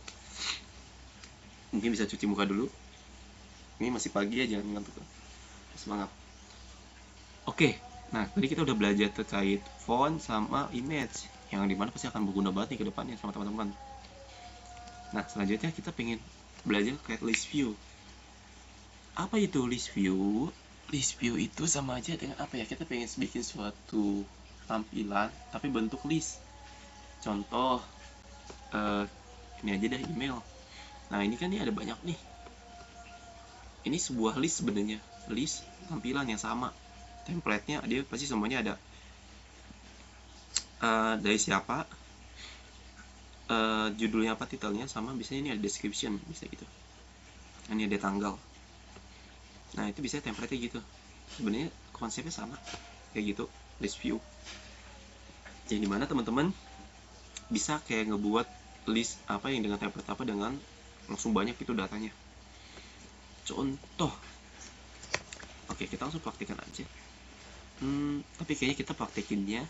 mungkin bisa cuci muka dulu. Ini masih pagi ya, jangan ngantuk. Semangat. Oke. Nah, tadi kita udah belajar terkait font sama image, yang dimana pasti akan berguna banget nih ke depannya sama teman-teman. Nah, selanjutnya kita pengen belajar terkait list view. Apa itu list view? List view itu sama aja dengan apa ya? Kita pengen bikin suatu tampilan tapi bentuk list. Contoh, ini aja deh, email. Nah, ini kan ada banyak nih. Ini sebuah list sebenarnya, list tampilan yang sama. Template-nya dia pasti semuanya ada. Dari siapa, judulnya apa, titelnya, sama biasanya ini ada description, bisa gitu. Ini ada tanggal. Nah, itu bisa template-nya gitu. Sebenarnya konsepnya sama kayak gitu, list view. Jadi dimana teman-teman bisa kayak ngebuat list apa yang dengan template apa dengan langsung banyak itu datanya. Contoh, oke, kita langsung praktekkan aja. Tapi kayaknya kita praktekinnya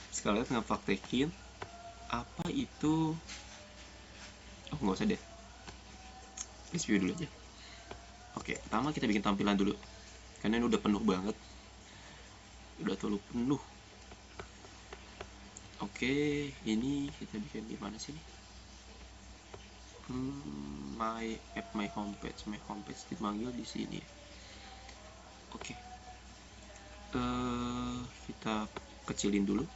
sekalian ngepraktekin apa itu. Oh, nggak usah deh, list view dulu aja. Oke, pertama kita bikin tampilan dulu karena ini udah penuh banget, udah terlalu penuh. Oke, ini kita bikin di mana sih nih? My homepage dipanggil di sini. Oke. Kita kecilin dulu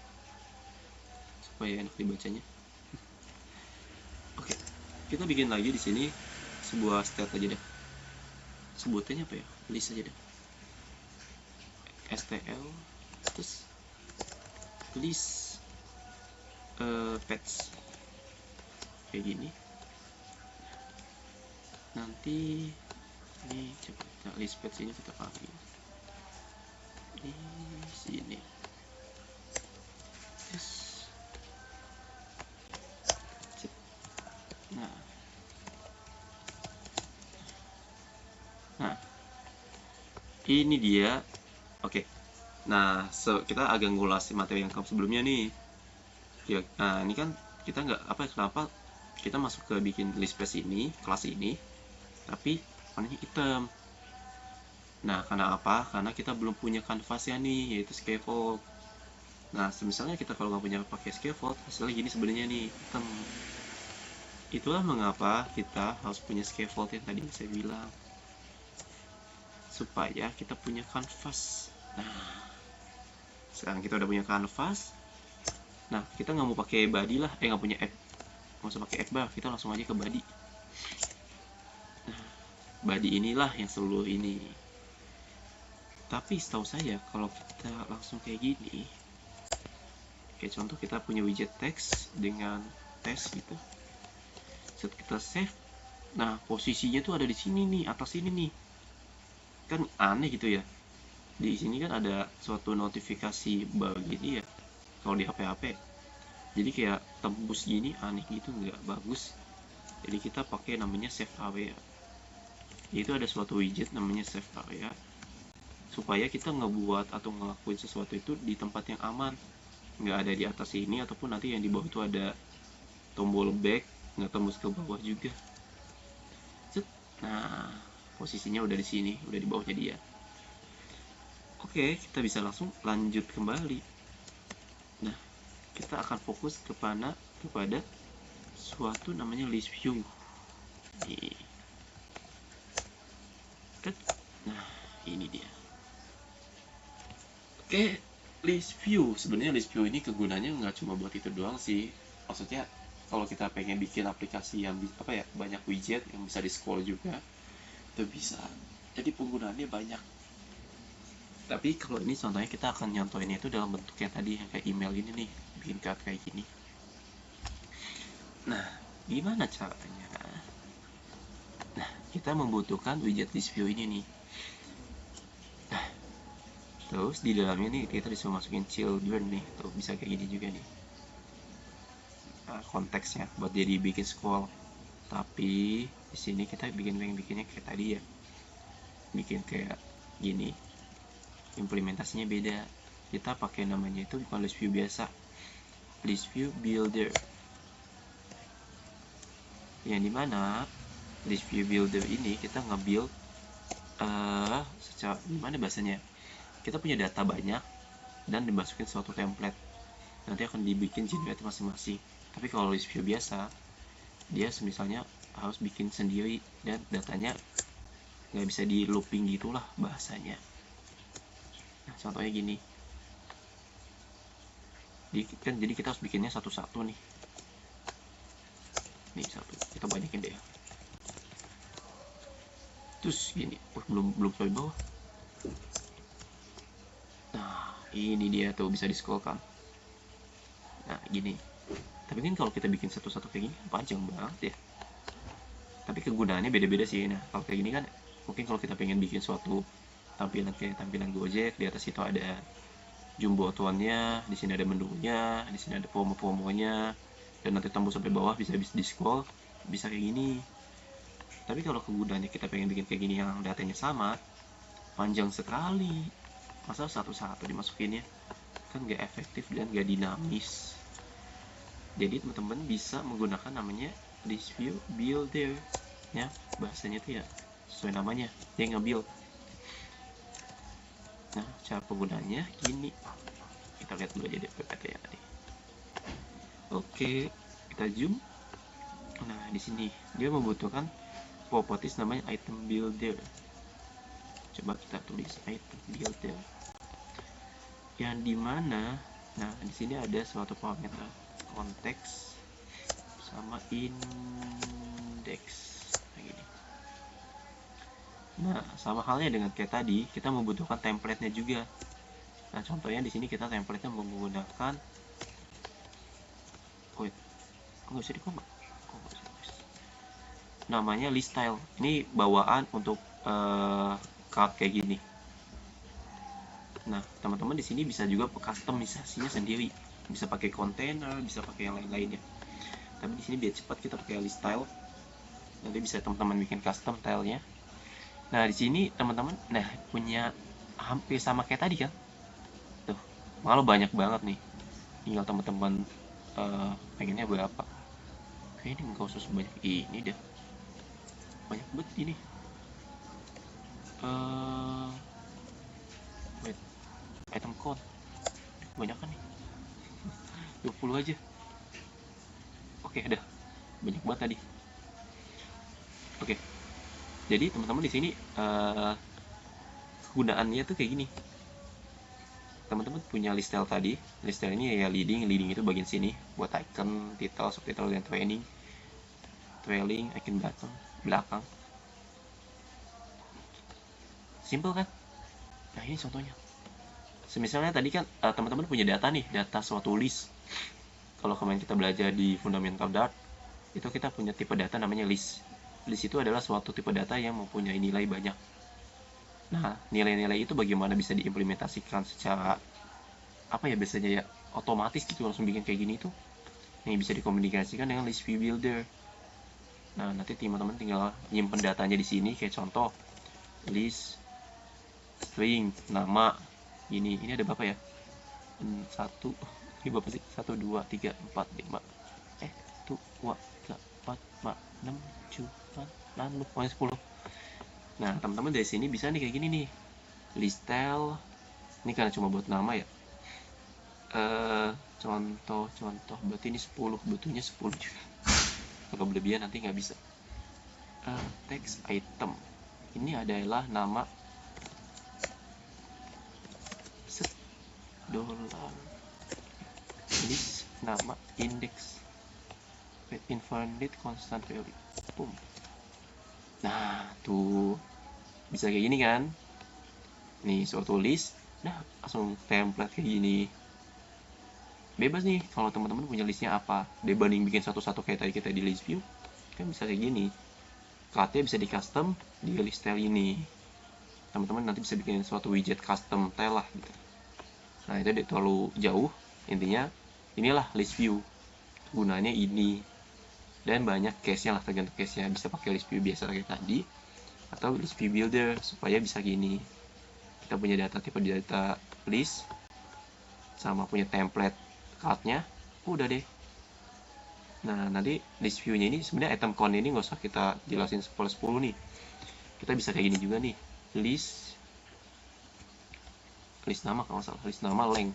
supaya enak dibacanya. Oke. Kita bikin lagi di sini sebuah state aja deh. Sebutannya apa ya? List aja deh. STL terus list page kayak gini. Nanti ini coba kita list page ini kita panggil di sini. Yes. Nah, ini dia. Oke. Nah, kita agak ngulas materi yang sebelumnya nih. Ya, nah, ini kan kita nggak kenapa kita masuk ke bikin list page ini, kelas ini, tapi warnanya hitam. Nah, karena apa? Karena kita belum punya kanvasnya nih, yaitu scaffold. Nah, misalnya kita kalau nggak punya pakai scaffold, hasilnya gini sebenarnya nih, hitam. Itulah mengapa kita harus punya scaffold yang tadi saya bilang. supaya kita punya kanvas. Nah, sekarang kita udah punya kanvas. Nah, kita nggak mau pakai body lah, nggak punya app, nggak usah pakai app bar, kita langsung aja ke body. Nah, body inilah yang seluruh ini. Tapi setahu saya kalau kita langsung kayak gini, kayak contoh kita punya widget text dengan text gitu, set kita save. Nah, posisinya tuh ada di sini nih, atas sini nih, kan aneh gitu ya. Di sini kan ada suatu notifikasi begini ya, kalau di HP-HP. Jadi kayak tembus gini, aneh gitu, nggak bagus. Jadi kita pakai namanya save area. Itu ada suatu widget namanya save area, supaya kita ngebuat atau ngelakuin sesuatu itu di tempat yang aman, nggak ada di atas ini, ataupun nanti yang di bawah itu ada tombol back, nggak tembus ke bawah juga. Nah, posisinya udah di sini, udah di bawahnya dia. Oke, kita bisa langsung lanjut kembali. Nah, kita akan fokus kepada suatu namanya list view. Nih. Nah, ini dia. Oke, list view. Sebenarnya list view ini kegunaannya nggak cuma buat itu doang sih. Maksudnya kalau kita pengen bikin aplikasi yang banyak widget yang bisa di scroll juga, itu bisa. Jadi penggunaannya banyak. Tapi kalau ini contohnya kita akan nyontohin itu dalam bentuk yang tadi, yang kayak email ini nih, bikin card kayak gini. Nah, gimana caranya? Nah, kita membutuhkan widget list view ini nih. Nah, terus di dalamnya nih kita disuruh masukin children nih, tuh bisa kayak gini juga nih. Nah, konteksnya buat jadi bikin scroll. Tapi di sini kita bikinnya kayak tadi ya, bikin kayak gini. Implementasinya beda. Kita pakai namanya itu bukan list view biasa, list view builder. Yang dimana list view builder ini kita nge-build secara gimana bahasanya? Kita punya data banyak dan dimasukin suatu template. Nanti akan dibikin generate masing-masing. Tapi kalau list view biasa, dia misalnya harus bikin sendiri dan datanya nggak bisa di looping gitulah bahasanya. Nah, contohnya gini. Jadi kita harus bikinnya satu-satu nih. Nih satu, kita banyakin deh. Terus gini, belum sampai bawah. Nah, ini dia tuh bisa di scroll kan. Nah, gini. Tapi kan kalau kita bikin satu-satu kayak gini panjang banget ya. Tapi kegunaannya beda-beda sih. Nah, kalau kayak gini kan mungkin kalau kita pengen bikin suatu tampilan kayak tampilan Gojek, di atas itu ada jumbotonnya, di sini ada menunya, di sini ada promo-promonya, dan nanti tembus sampai bawah bisa di scroll, bisa kayak gini. Tapi kalau kegunaannya kita pengen bikin kayak gini yang datanya sama, panjang sekali. Masa satu-satu dimasukinnya kan gak efektif dan gak dinamis. Jadi teman-teman bisa menggunakan namanya list view builder ya, bahasanya tuh ya sesuai namanya, dia nge-build. Nah, cara penggunaannya gini. Kita lihat dulu aja deh PPT yang tadi. Oke, kita zoom. Nah, di sini dia membutuhkan properties namanya item builder. Coba kita tulis item builder. Yang dimana, nah di sini ada suatu parameter konteks sama index. Nah, gini. Nah, sama halnya dengan kayak tadi, kita membutuhkan template-nya juga. Nah, contohnya di sini kita template-nya menggunakan nggak bisa dikomat. Namanya list style. Ini bawaan untuk card kayak gini. Nah, teman-teman di sini bisa juga customisasinya sendiri. Bisa pakai container, bisa pakai yang lain-lainnya. Tapi di sini biar cepat kita pakai list style. Nanti bisa teman-teman bikin custom style-nya. Nah, di sini teman-teman punya hampir sama kayak tadi kan. Tuh, malah banyak banget nih. Tinggal teman-teman pengennya berapa. Kayaknya nggak usah sebanyak ini deh. Banyak banget ini. Wait, item count. Banyak kan nih. 20 aja. Oke, udah. Banyak banget tadi. Oke. Jadi teman-teman di sini kegunaannya tuh kayak gini. Teman-teman punya list style tadi. List style ini ya leading itu bagian sini buat icon, title, subtitle, dan trailing, icon belakang. Simple kan? Nah ini contohnya. Misalnya tadi kan teman-teman punya data nih, data suatu list. Kalau kemarin kita belajar di Fundamental Dart, itu kita punya tipe data namanya list. List itu adalah suatu tipe data yang mempunyai nilai banyak. Nah, nilai-nilai itu bagaimana bisa diimplementasikan secara apa ya biasanya ya otomatis gitu, langsung bikin kayak gini tuh yang bisa dikomunikasikan dengan list view builder. Nah, nanti teman-teman tinggal nyimpen datanya di sini kayak contoh list string nama ini ada berapa ya? Satu, ini berapa sih? 1 2 3 4 5 1 2 3 4 5 6 7 8 9 10. Nah, teman-teman dari sini bisa nih kayak gini nih. List style. Ini karena cuma buat nama ya. Contoh berarti ini 10, butuhnya 10 juga. Kalau berlebihan nanti nggak bisa. Text item. Ini adalah nama dollar list nama index with infinite constant value. Boom. Nah, tuh bisa kayak gini kan? Nih, suatu list, nah langsung template kayak gini. Bebas nih kalau teman-teman punya listnya apa. Dibanding bikin satu-satu kayak tadi kita di list view, kan bisa kayak gini. Card-nya bisa di custom di list style ini. Teman-teman nanti bisa bikin suatu widget custom tile lah gitu. Nah, itu terlalu jauh. Intinya inilah list view. Gunanya ini. Dan banyak case-nya lah, tergantung case-nya. Bisa pakai list view biasa kayak tadi atau list view builder supaya bisa gini. Kita punya data tipe data list sama punya template card-nya, udah deh. Nah, nanti list view-nya ini sebenarnya item count ini nggak usah kita jelasin 10 nih. Kita bisa kayak gini juga nih. List nama kalau salah, list nama length.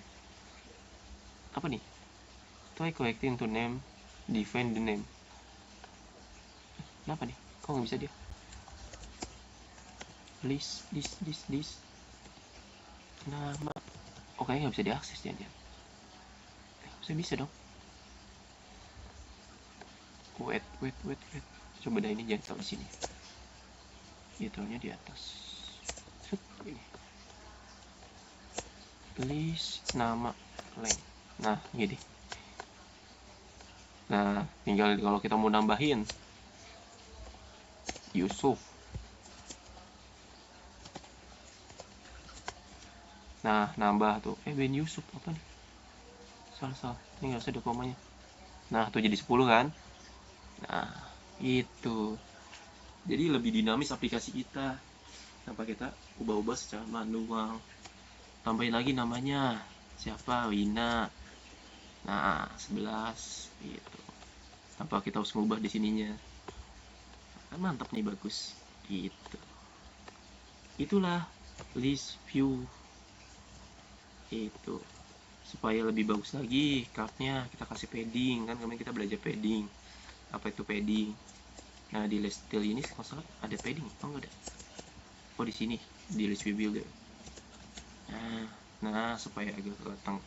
Apa nih? Try collecting to name, define the name. Kenapa nih? Kok nggak bisa dia? List nama. Oh, kayaknya nggak bisa diakses dia. Bisa dong. Wait. Coba dah ini jangan tahu di sini. Dia taruhnya di atas. Ini. List nama length. Nah, gini. Nah, tinggal kalau kita mau nambahin Yusuf. Nah, nambah tuh. Ben Yusuf apa nih? Salah. Ini nggak usah ada komanya. Nah, tuh jadi 10 kan? Nah, itu. Jadi lebih dinamis aplikasi kita. Tanpa kita ubah-ubah secara manual. Tambahin lagi namanya. Siapa? Wina. Nah, 11 gitu. Tanpa kita harus ngubah di sininya. Kan mantap nih, bagus. Gitu. Itulah list view. Itu. Supaya lebih bagus lagi cardnya kita kasih padding. Kan kemarin kita belajar padding. Apa itu padding? Nah, di list style ini kalau salah ada padding. Oh, enggak ada. Oh, di sini di list view builder. Nah, supaya agak kelihatan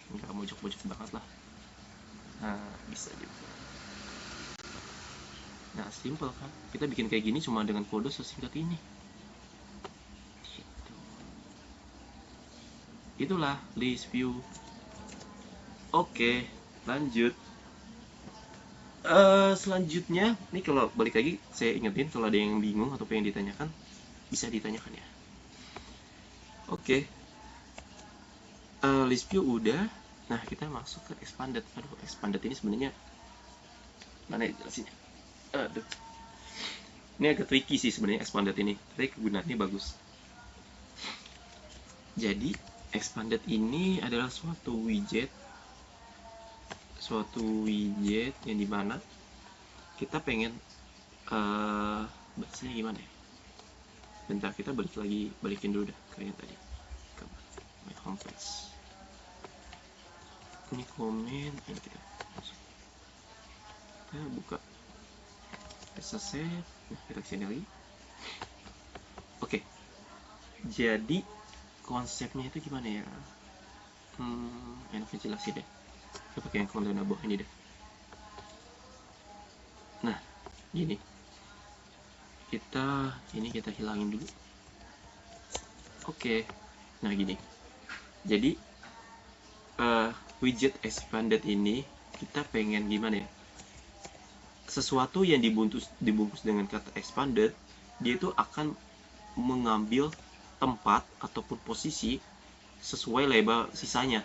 nggak mojok-mojok banget lah. Nah, bisa juga. Nah, simple kan? Kita bikin kayak gini cuma dengan kode sesingkat ini. Gitu. Itulah list view. Oke, lanjut. Selanjutnya, nih kalau balik lagi saya ingetin kalau ada yang bingung atau pengen ditanyakan, bisa ditanyakan ya. Oke. List view udah. Nah, kita masuk ke expanded. Aduh, expanded ini sebenarnya mana ya jelasinnya? Aduh. Ini agak tricky sih sebenarnya expanded ini, tapi kegunaannya bagus. Jadi, expanded ini adalah suatu widget yang dimana kita pengen bahasanya gimana ya? Bentar, kita balikin dulu dah ke yang tadi, ke my homepage. Ini komen, ini kita buka bisa save. Nah, kita kesini lagi. Oke. Jadi konsepnya itu gimana ya? Enaknya jelasin deh. Kita pakai yang container bawah ini deh. Nah, gini. Kita hilangin dulu. Oke. Nah, gini. Jadi widget expanded ini kita pengen gimana ya? Sesuatu yang dibungkus dengan kata expanded, dia itu akan mengambil tempat ataupun posisi sesuai label sisanya.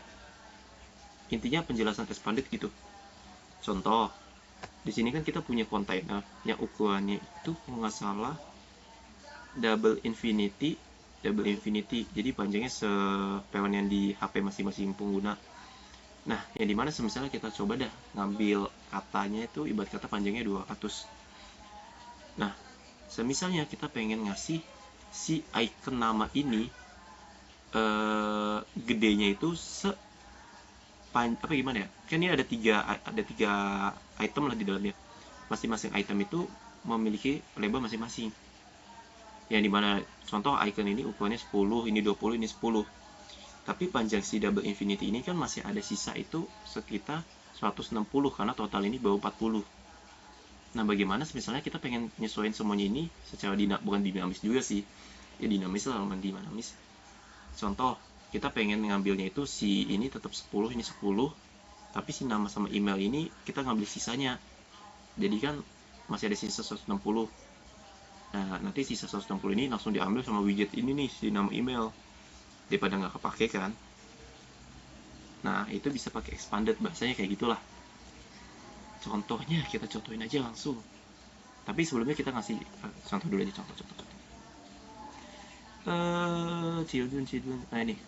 Intinya penjelasan expanded gitu. Contoh, di sini kan kita punya kontainer yang ukurannya itu kalau nggak salah double infinity. Jadi panjangnya sepewan yang di HP masing-masing pengguna. Nah, yang dimana misalnya kita coba dah ngambil katanya itu ibarat kata panjangnya 200. Nah, semisalnya kita pengen ngasih si icon nama ini gedenya itu apa gimana ya? Kan ini ada tiga item lah di dalamnya. Masing-masing item itu memiliki label masing-masing. Yang dimana contoh icon ini ukurannya 10, ini 20, ini 10. Tapi panjang si double infinity ini kan masih ada sisa itu sekitar 160 karena total ini baru 40. Nah, bagaimana misalnya kita pengen nyesuaiin semuanya ini secara bukan dinamis juga sih. Ya dinamis lah, dinamis. Contoh, kita pengen ngambilnya itu si ini tetap 10, ini 10. Tapi si nama sama email ini kita ngambil sisanya. Jadi kan masih ada sisa 160. Nah, nanti sisa 160 ini langsung diambil sama widget ini nih, si nama email. Daripada nggak kepake kan. Nah, itu bisa pakai expanded, bahasanya kayak gitulah. Contohnya kita contohin aja langsung. Tapi sebelumnya kita ngasih contoh dulu aja, contoh. Children. Nah, ini.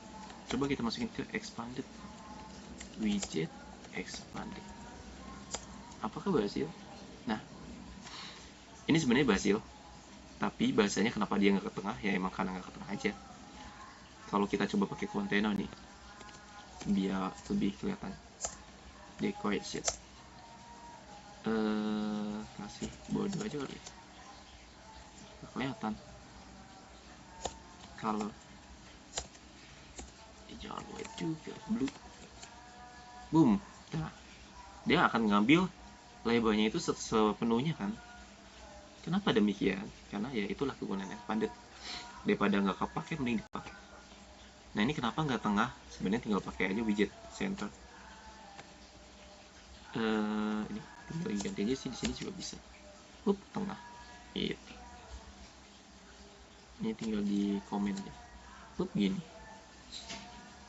Coba kita masukin ke expanded. Widget expanded. Apakah berhasil? Nah, ini sebenarnya berhasil. Tapi bahasanya kenapa dia nggak ke tengah? Ya emang karena nggak ke tengah aja. Kalau kita coba pakai container nih, biar lebih kelihatan decoration. Kasih border aja kali ya. Kelihatan. Color. Jangan white juga, blue. Boom. Nah, dia akan ngambil labelnya itu sepenuhnya kan. Kenapa demikian? Karena ya itulah kegunaan expanded. Daripada nggak kepake, mending dipakai. Nah, ini kenapa nggak tengah? Sebenarnya tinggal pakai aja widget center. Ini tinggal ganti aja sih, di sini juga bisa. Tengah. Gitu. Ini tinggal di komen aja. Gini.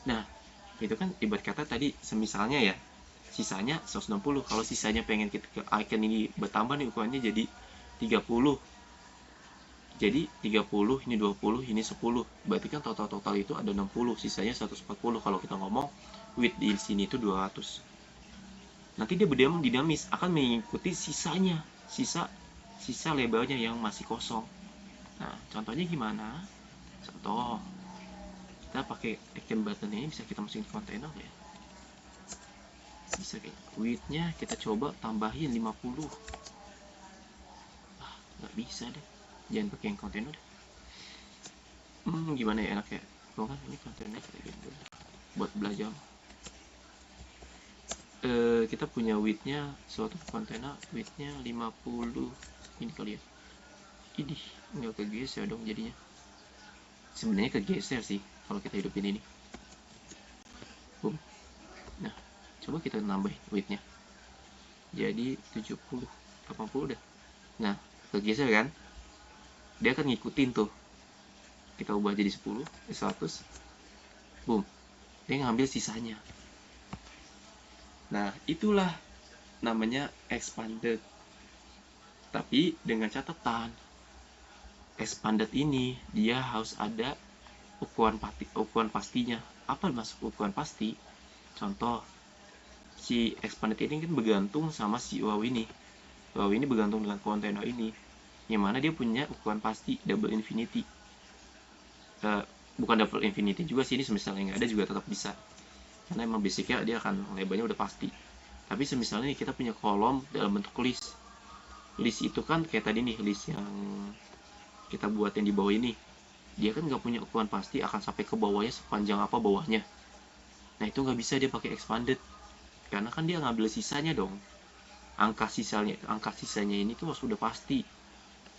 Nah, itu kan ibarat kata tadi semisalnya ya, sisanya 160. Kalau sisanya pengen kita ke icon ini bertambah nih ukurannya jadi 30. Jadi 30, ini 20, ini 10. Berarti kan total itu ada 60, sisanya 140 kalau kita ngomong width di sini itu 200. Nanti dia dinamis akan mengikuti sisanya, sisa labelnya yang masih kosong. Nah, contohnya gimana? Contoh, kita pakai action button ini bisa kita masukin kontainer ya. Bisa kayak width-nya kita coba tambahin 50. Nggak bisa deh. Jangan pakai yang kontainer deh. Gimana ya enaknya? Lo kan ini kontainer kayak gitu. Buat belajar. Kita punya width-nya suatu kontainer width-nya 50 ini kali ya. Ini nggak kegeser dong jadinya. Sebenarnya kegeser sih kalau kita hidupin ini. Boom. Nah, coba kita nambahin width-nya. Jadi 70, 80 dah. Nah, kegeser kan? Dia akan ngikutin tuh. Kita ubah jadi 10, 100. Boom. Dia ngambil sisanya. Nah, itulah namanya expanded. Tapi dengan catatan, expanded ini dia harus ada ukuran pastinya. Apa masuk ukuran pasti? Contoh, si expanded ini kan bergantung sama si wow ini. Wow ini bergantung dengan kontainer ini. Yang mana dia punya ukuran pasti double infinity. Bukan double infinity juga sih, ini misalnya nggak ada juga tetap bisa. Karena emang basicnya dia akan labelnya udah pasti. Tapi misalnya kita punya kolom dalam bentuk list. List itu kan kayak tadi nih, list yang kita buat yang di bawah ini. dia kan nggak punya ukuran pasti akan sampai ke bawahnya sepanjang apa bawahnya. Nah itu nggak bisa dia pakai expanded, karena kan dia ngambil sisanya dong. Angka sisanya ini tuh sudah pasti.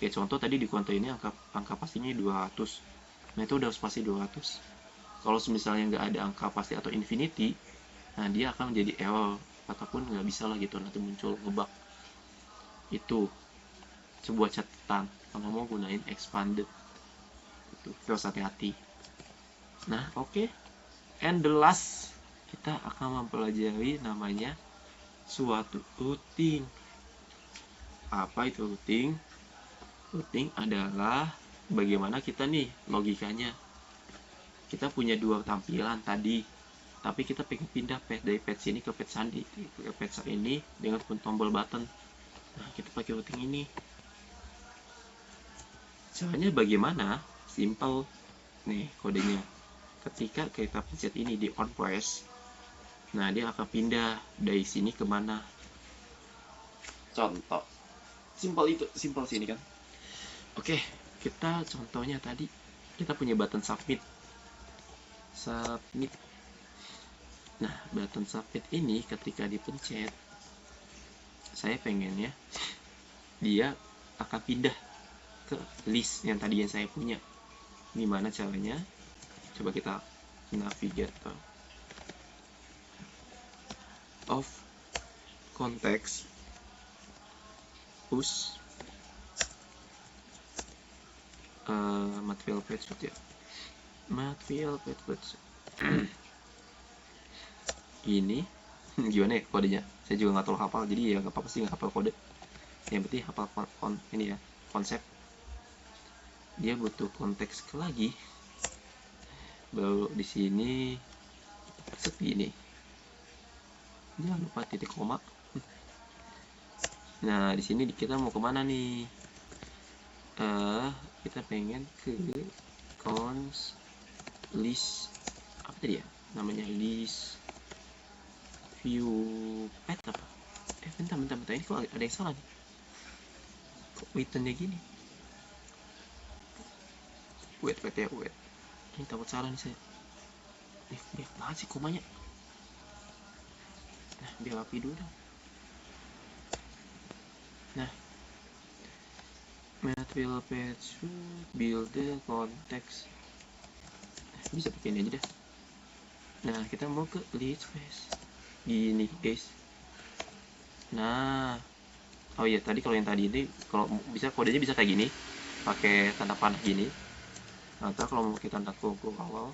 Kayak contoh tadi di konten ini angka pastinya 200. Nah itu udah pasti 200. Kalau misalnya nggak ada angka pasti atau infinity, nah dia akan menjadi error ataupun nggak bisa lah gitu, nanti muncul ngebug. Itu sebuah catatan kalau mau gunain expanded, itu harus hati-hati. Nah oke. And the last, kita akan mempelajari namanya suatu routing. Apa itu routing? Routing adalah bagaimana kita nih logikanya. Kita punya dua tampilan tadi, tapi kita pengen pindah dari page ini ke page ini dengan tombol button. Nah, kita pakai routing ini. Caranya bagaimana? Simple. Nih kodenya. Ketika kita pencet ini di on press, nah dia akan pindah dari sini kemana. Contoh. Simple sini kan. Oke, kita contohnya tadi kita punya button submit. Nah, button submit ini ketika dipencet, saya pengennya dia akan pindah ke list yang tadi yang saya punya. Gimana caranya? Coba kita navigator of context push material page ya. Material page ini gimana ya kodenya? Saya juga nggak terlalu hafal, jadi ya nggak apa-apa sih nggak hafal kode. Yang penting hafal ini ya, konsep. Dia butuh konteks lagi. Baru di sini segini. Jangan lupa titik koma. Nah, di sini kita mau kemana nih? Kita pengen ke list apa tadi ya? Namanya list view pet apa? Bentar. Ini kok ada yang salah nih? Kok width-nya gini? Wait. Ini takut salah nih saya. Biar banget sih komanya. Nah, biar rapi dulu dong. Nah, material page build the context. Bisa pakai ini aja dah. Nah, kita mau ke list page. Gini guys. Nah, oh iya tadi kalau yang tadi ini kalau bisa kodenya bisa kayak gini, pakai tanda panah gini. Atau kalau mau pakai tanda kurung awal,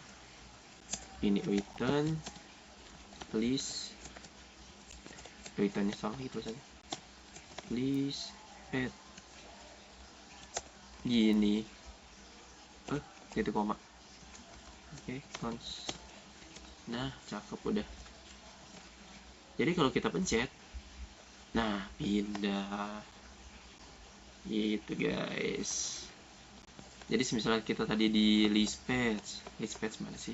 ini return list, returnnya salah gitu saja. List pet gini, gitu koma. Oke, cons. Nah, cakep udah. Jadi kalau kita pencet, nah pindah gitu guys. Jadi misalnya kita tadi di list page mana sih?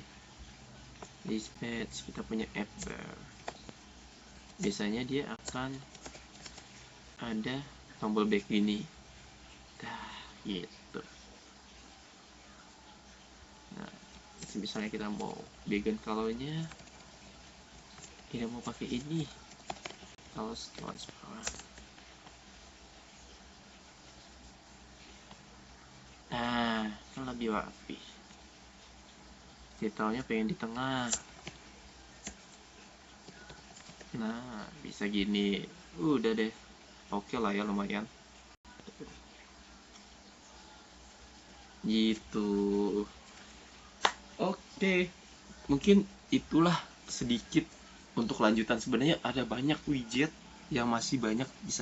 List page kita punya app bar. Biasanya dia akan ada tombol back ini. Nah, gitu. Nah, misalnya kita mau background colornya, kita mau pakai ini, kalau transparent. Nah, kan lebih rapi. Detailnya pengen di tengah. Nah, bisa gini. Udah deh. Oke lah ya, lumayan. Gitu. Oke. Mungkin itulah sedikit untuk lanjutan. Sebenarnya ada banyak widget yang masih banyak bisa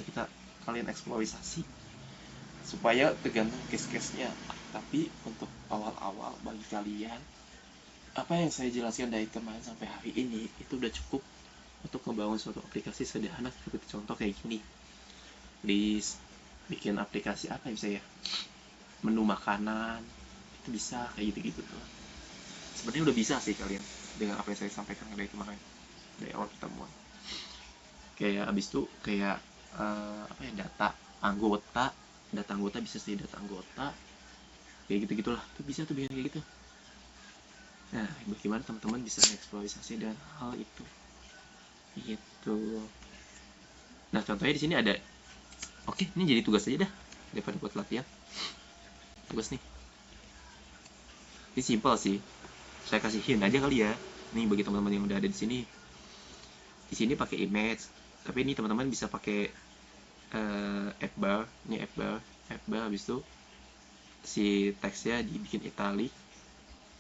kalian eksplorasi. Supaya tergantung case-case-nya. Tapi untuk awal-awal bagi kalian, apa yang saya jelaskan dari kemarin sampai hari ini itu udah cukup untuk membangun suatu aplikasi sederhana seperti contoh kayak gini. Bikin aplikasi apa ya bisa ya? Menu makanan itu bisa kayak gitu-gitu tuh. Sebenarnya udah bisa sih kalian dengan apa yang saya sampaikan dari kemarin dari awal pertemuan. Kayak abis itu kayak apa ya, data anggota bisa sih, data anggota kayak gitu gitulah, tuh bisa tuh bikin kayak gitu. Nah, bagaimana teman-teman bisa mengeksplorasi dengan hal itu gitu. Nah, contohnya di sini ada, oke, ini jadi tugas aja dah daripada buat latihan. Tugas nih, ini simple sih, saya kasih hint aja kali ya. Nih bagi teman-teman yang udah ada di sini pakai image, tapi ini teman-teman bisa pakai app bar. Ini app bar, habis itu si teksnya dibikin italic.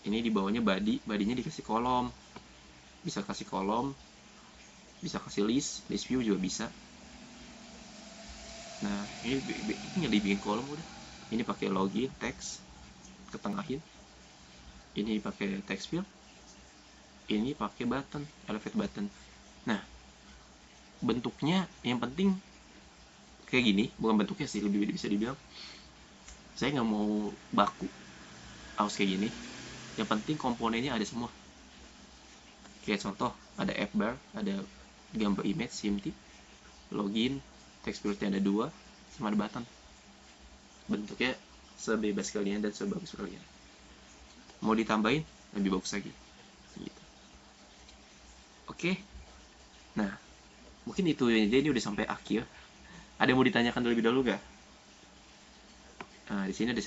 Ini di bawahnya badinya dikasih kolom, bisa kasih kolom, bisa kasih list view juga bisa. Nah, ini tinggal dibikin kolom udah. Ini pakai login text, ketengahin. Ini pakai text field. Ini pakai button, elevate button. Nah, bentuknya yang penting kayak gini, bukan bentuknya sih, lebih bisa dibilang saya nggak mau baku harus kayak gini. Yang penting komponennya ada semua. Kayak contoh, ada app bar, ada gambar image, SIMTip, login, text fieldnya ada 2, sama ada button. Bentuknya sebebas kalian dan sebagus kalian. Mau ditambahin lebih bagus lagi gitu. Oke. Nah, mungkin itu aja, ini udah sampai akhir. Ada yang mau ditanyakan lebih dahulu gak? Nah, di sini ada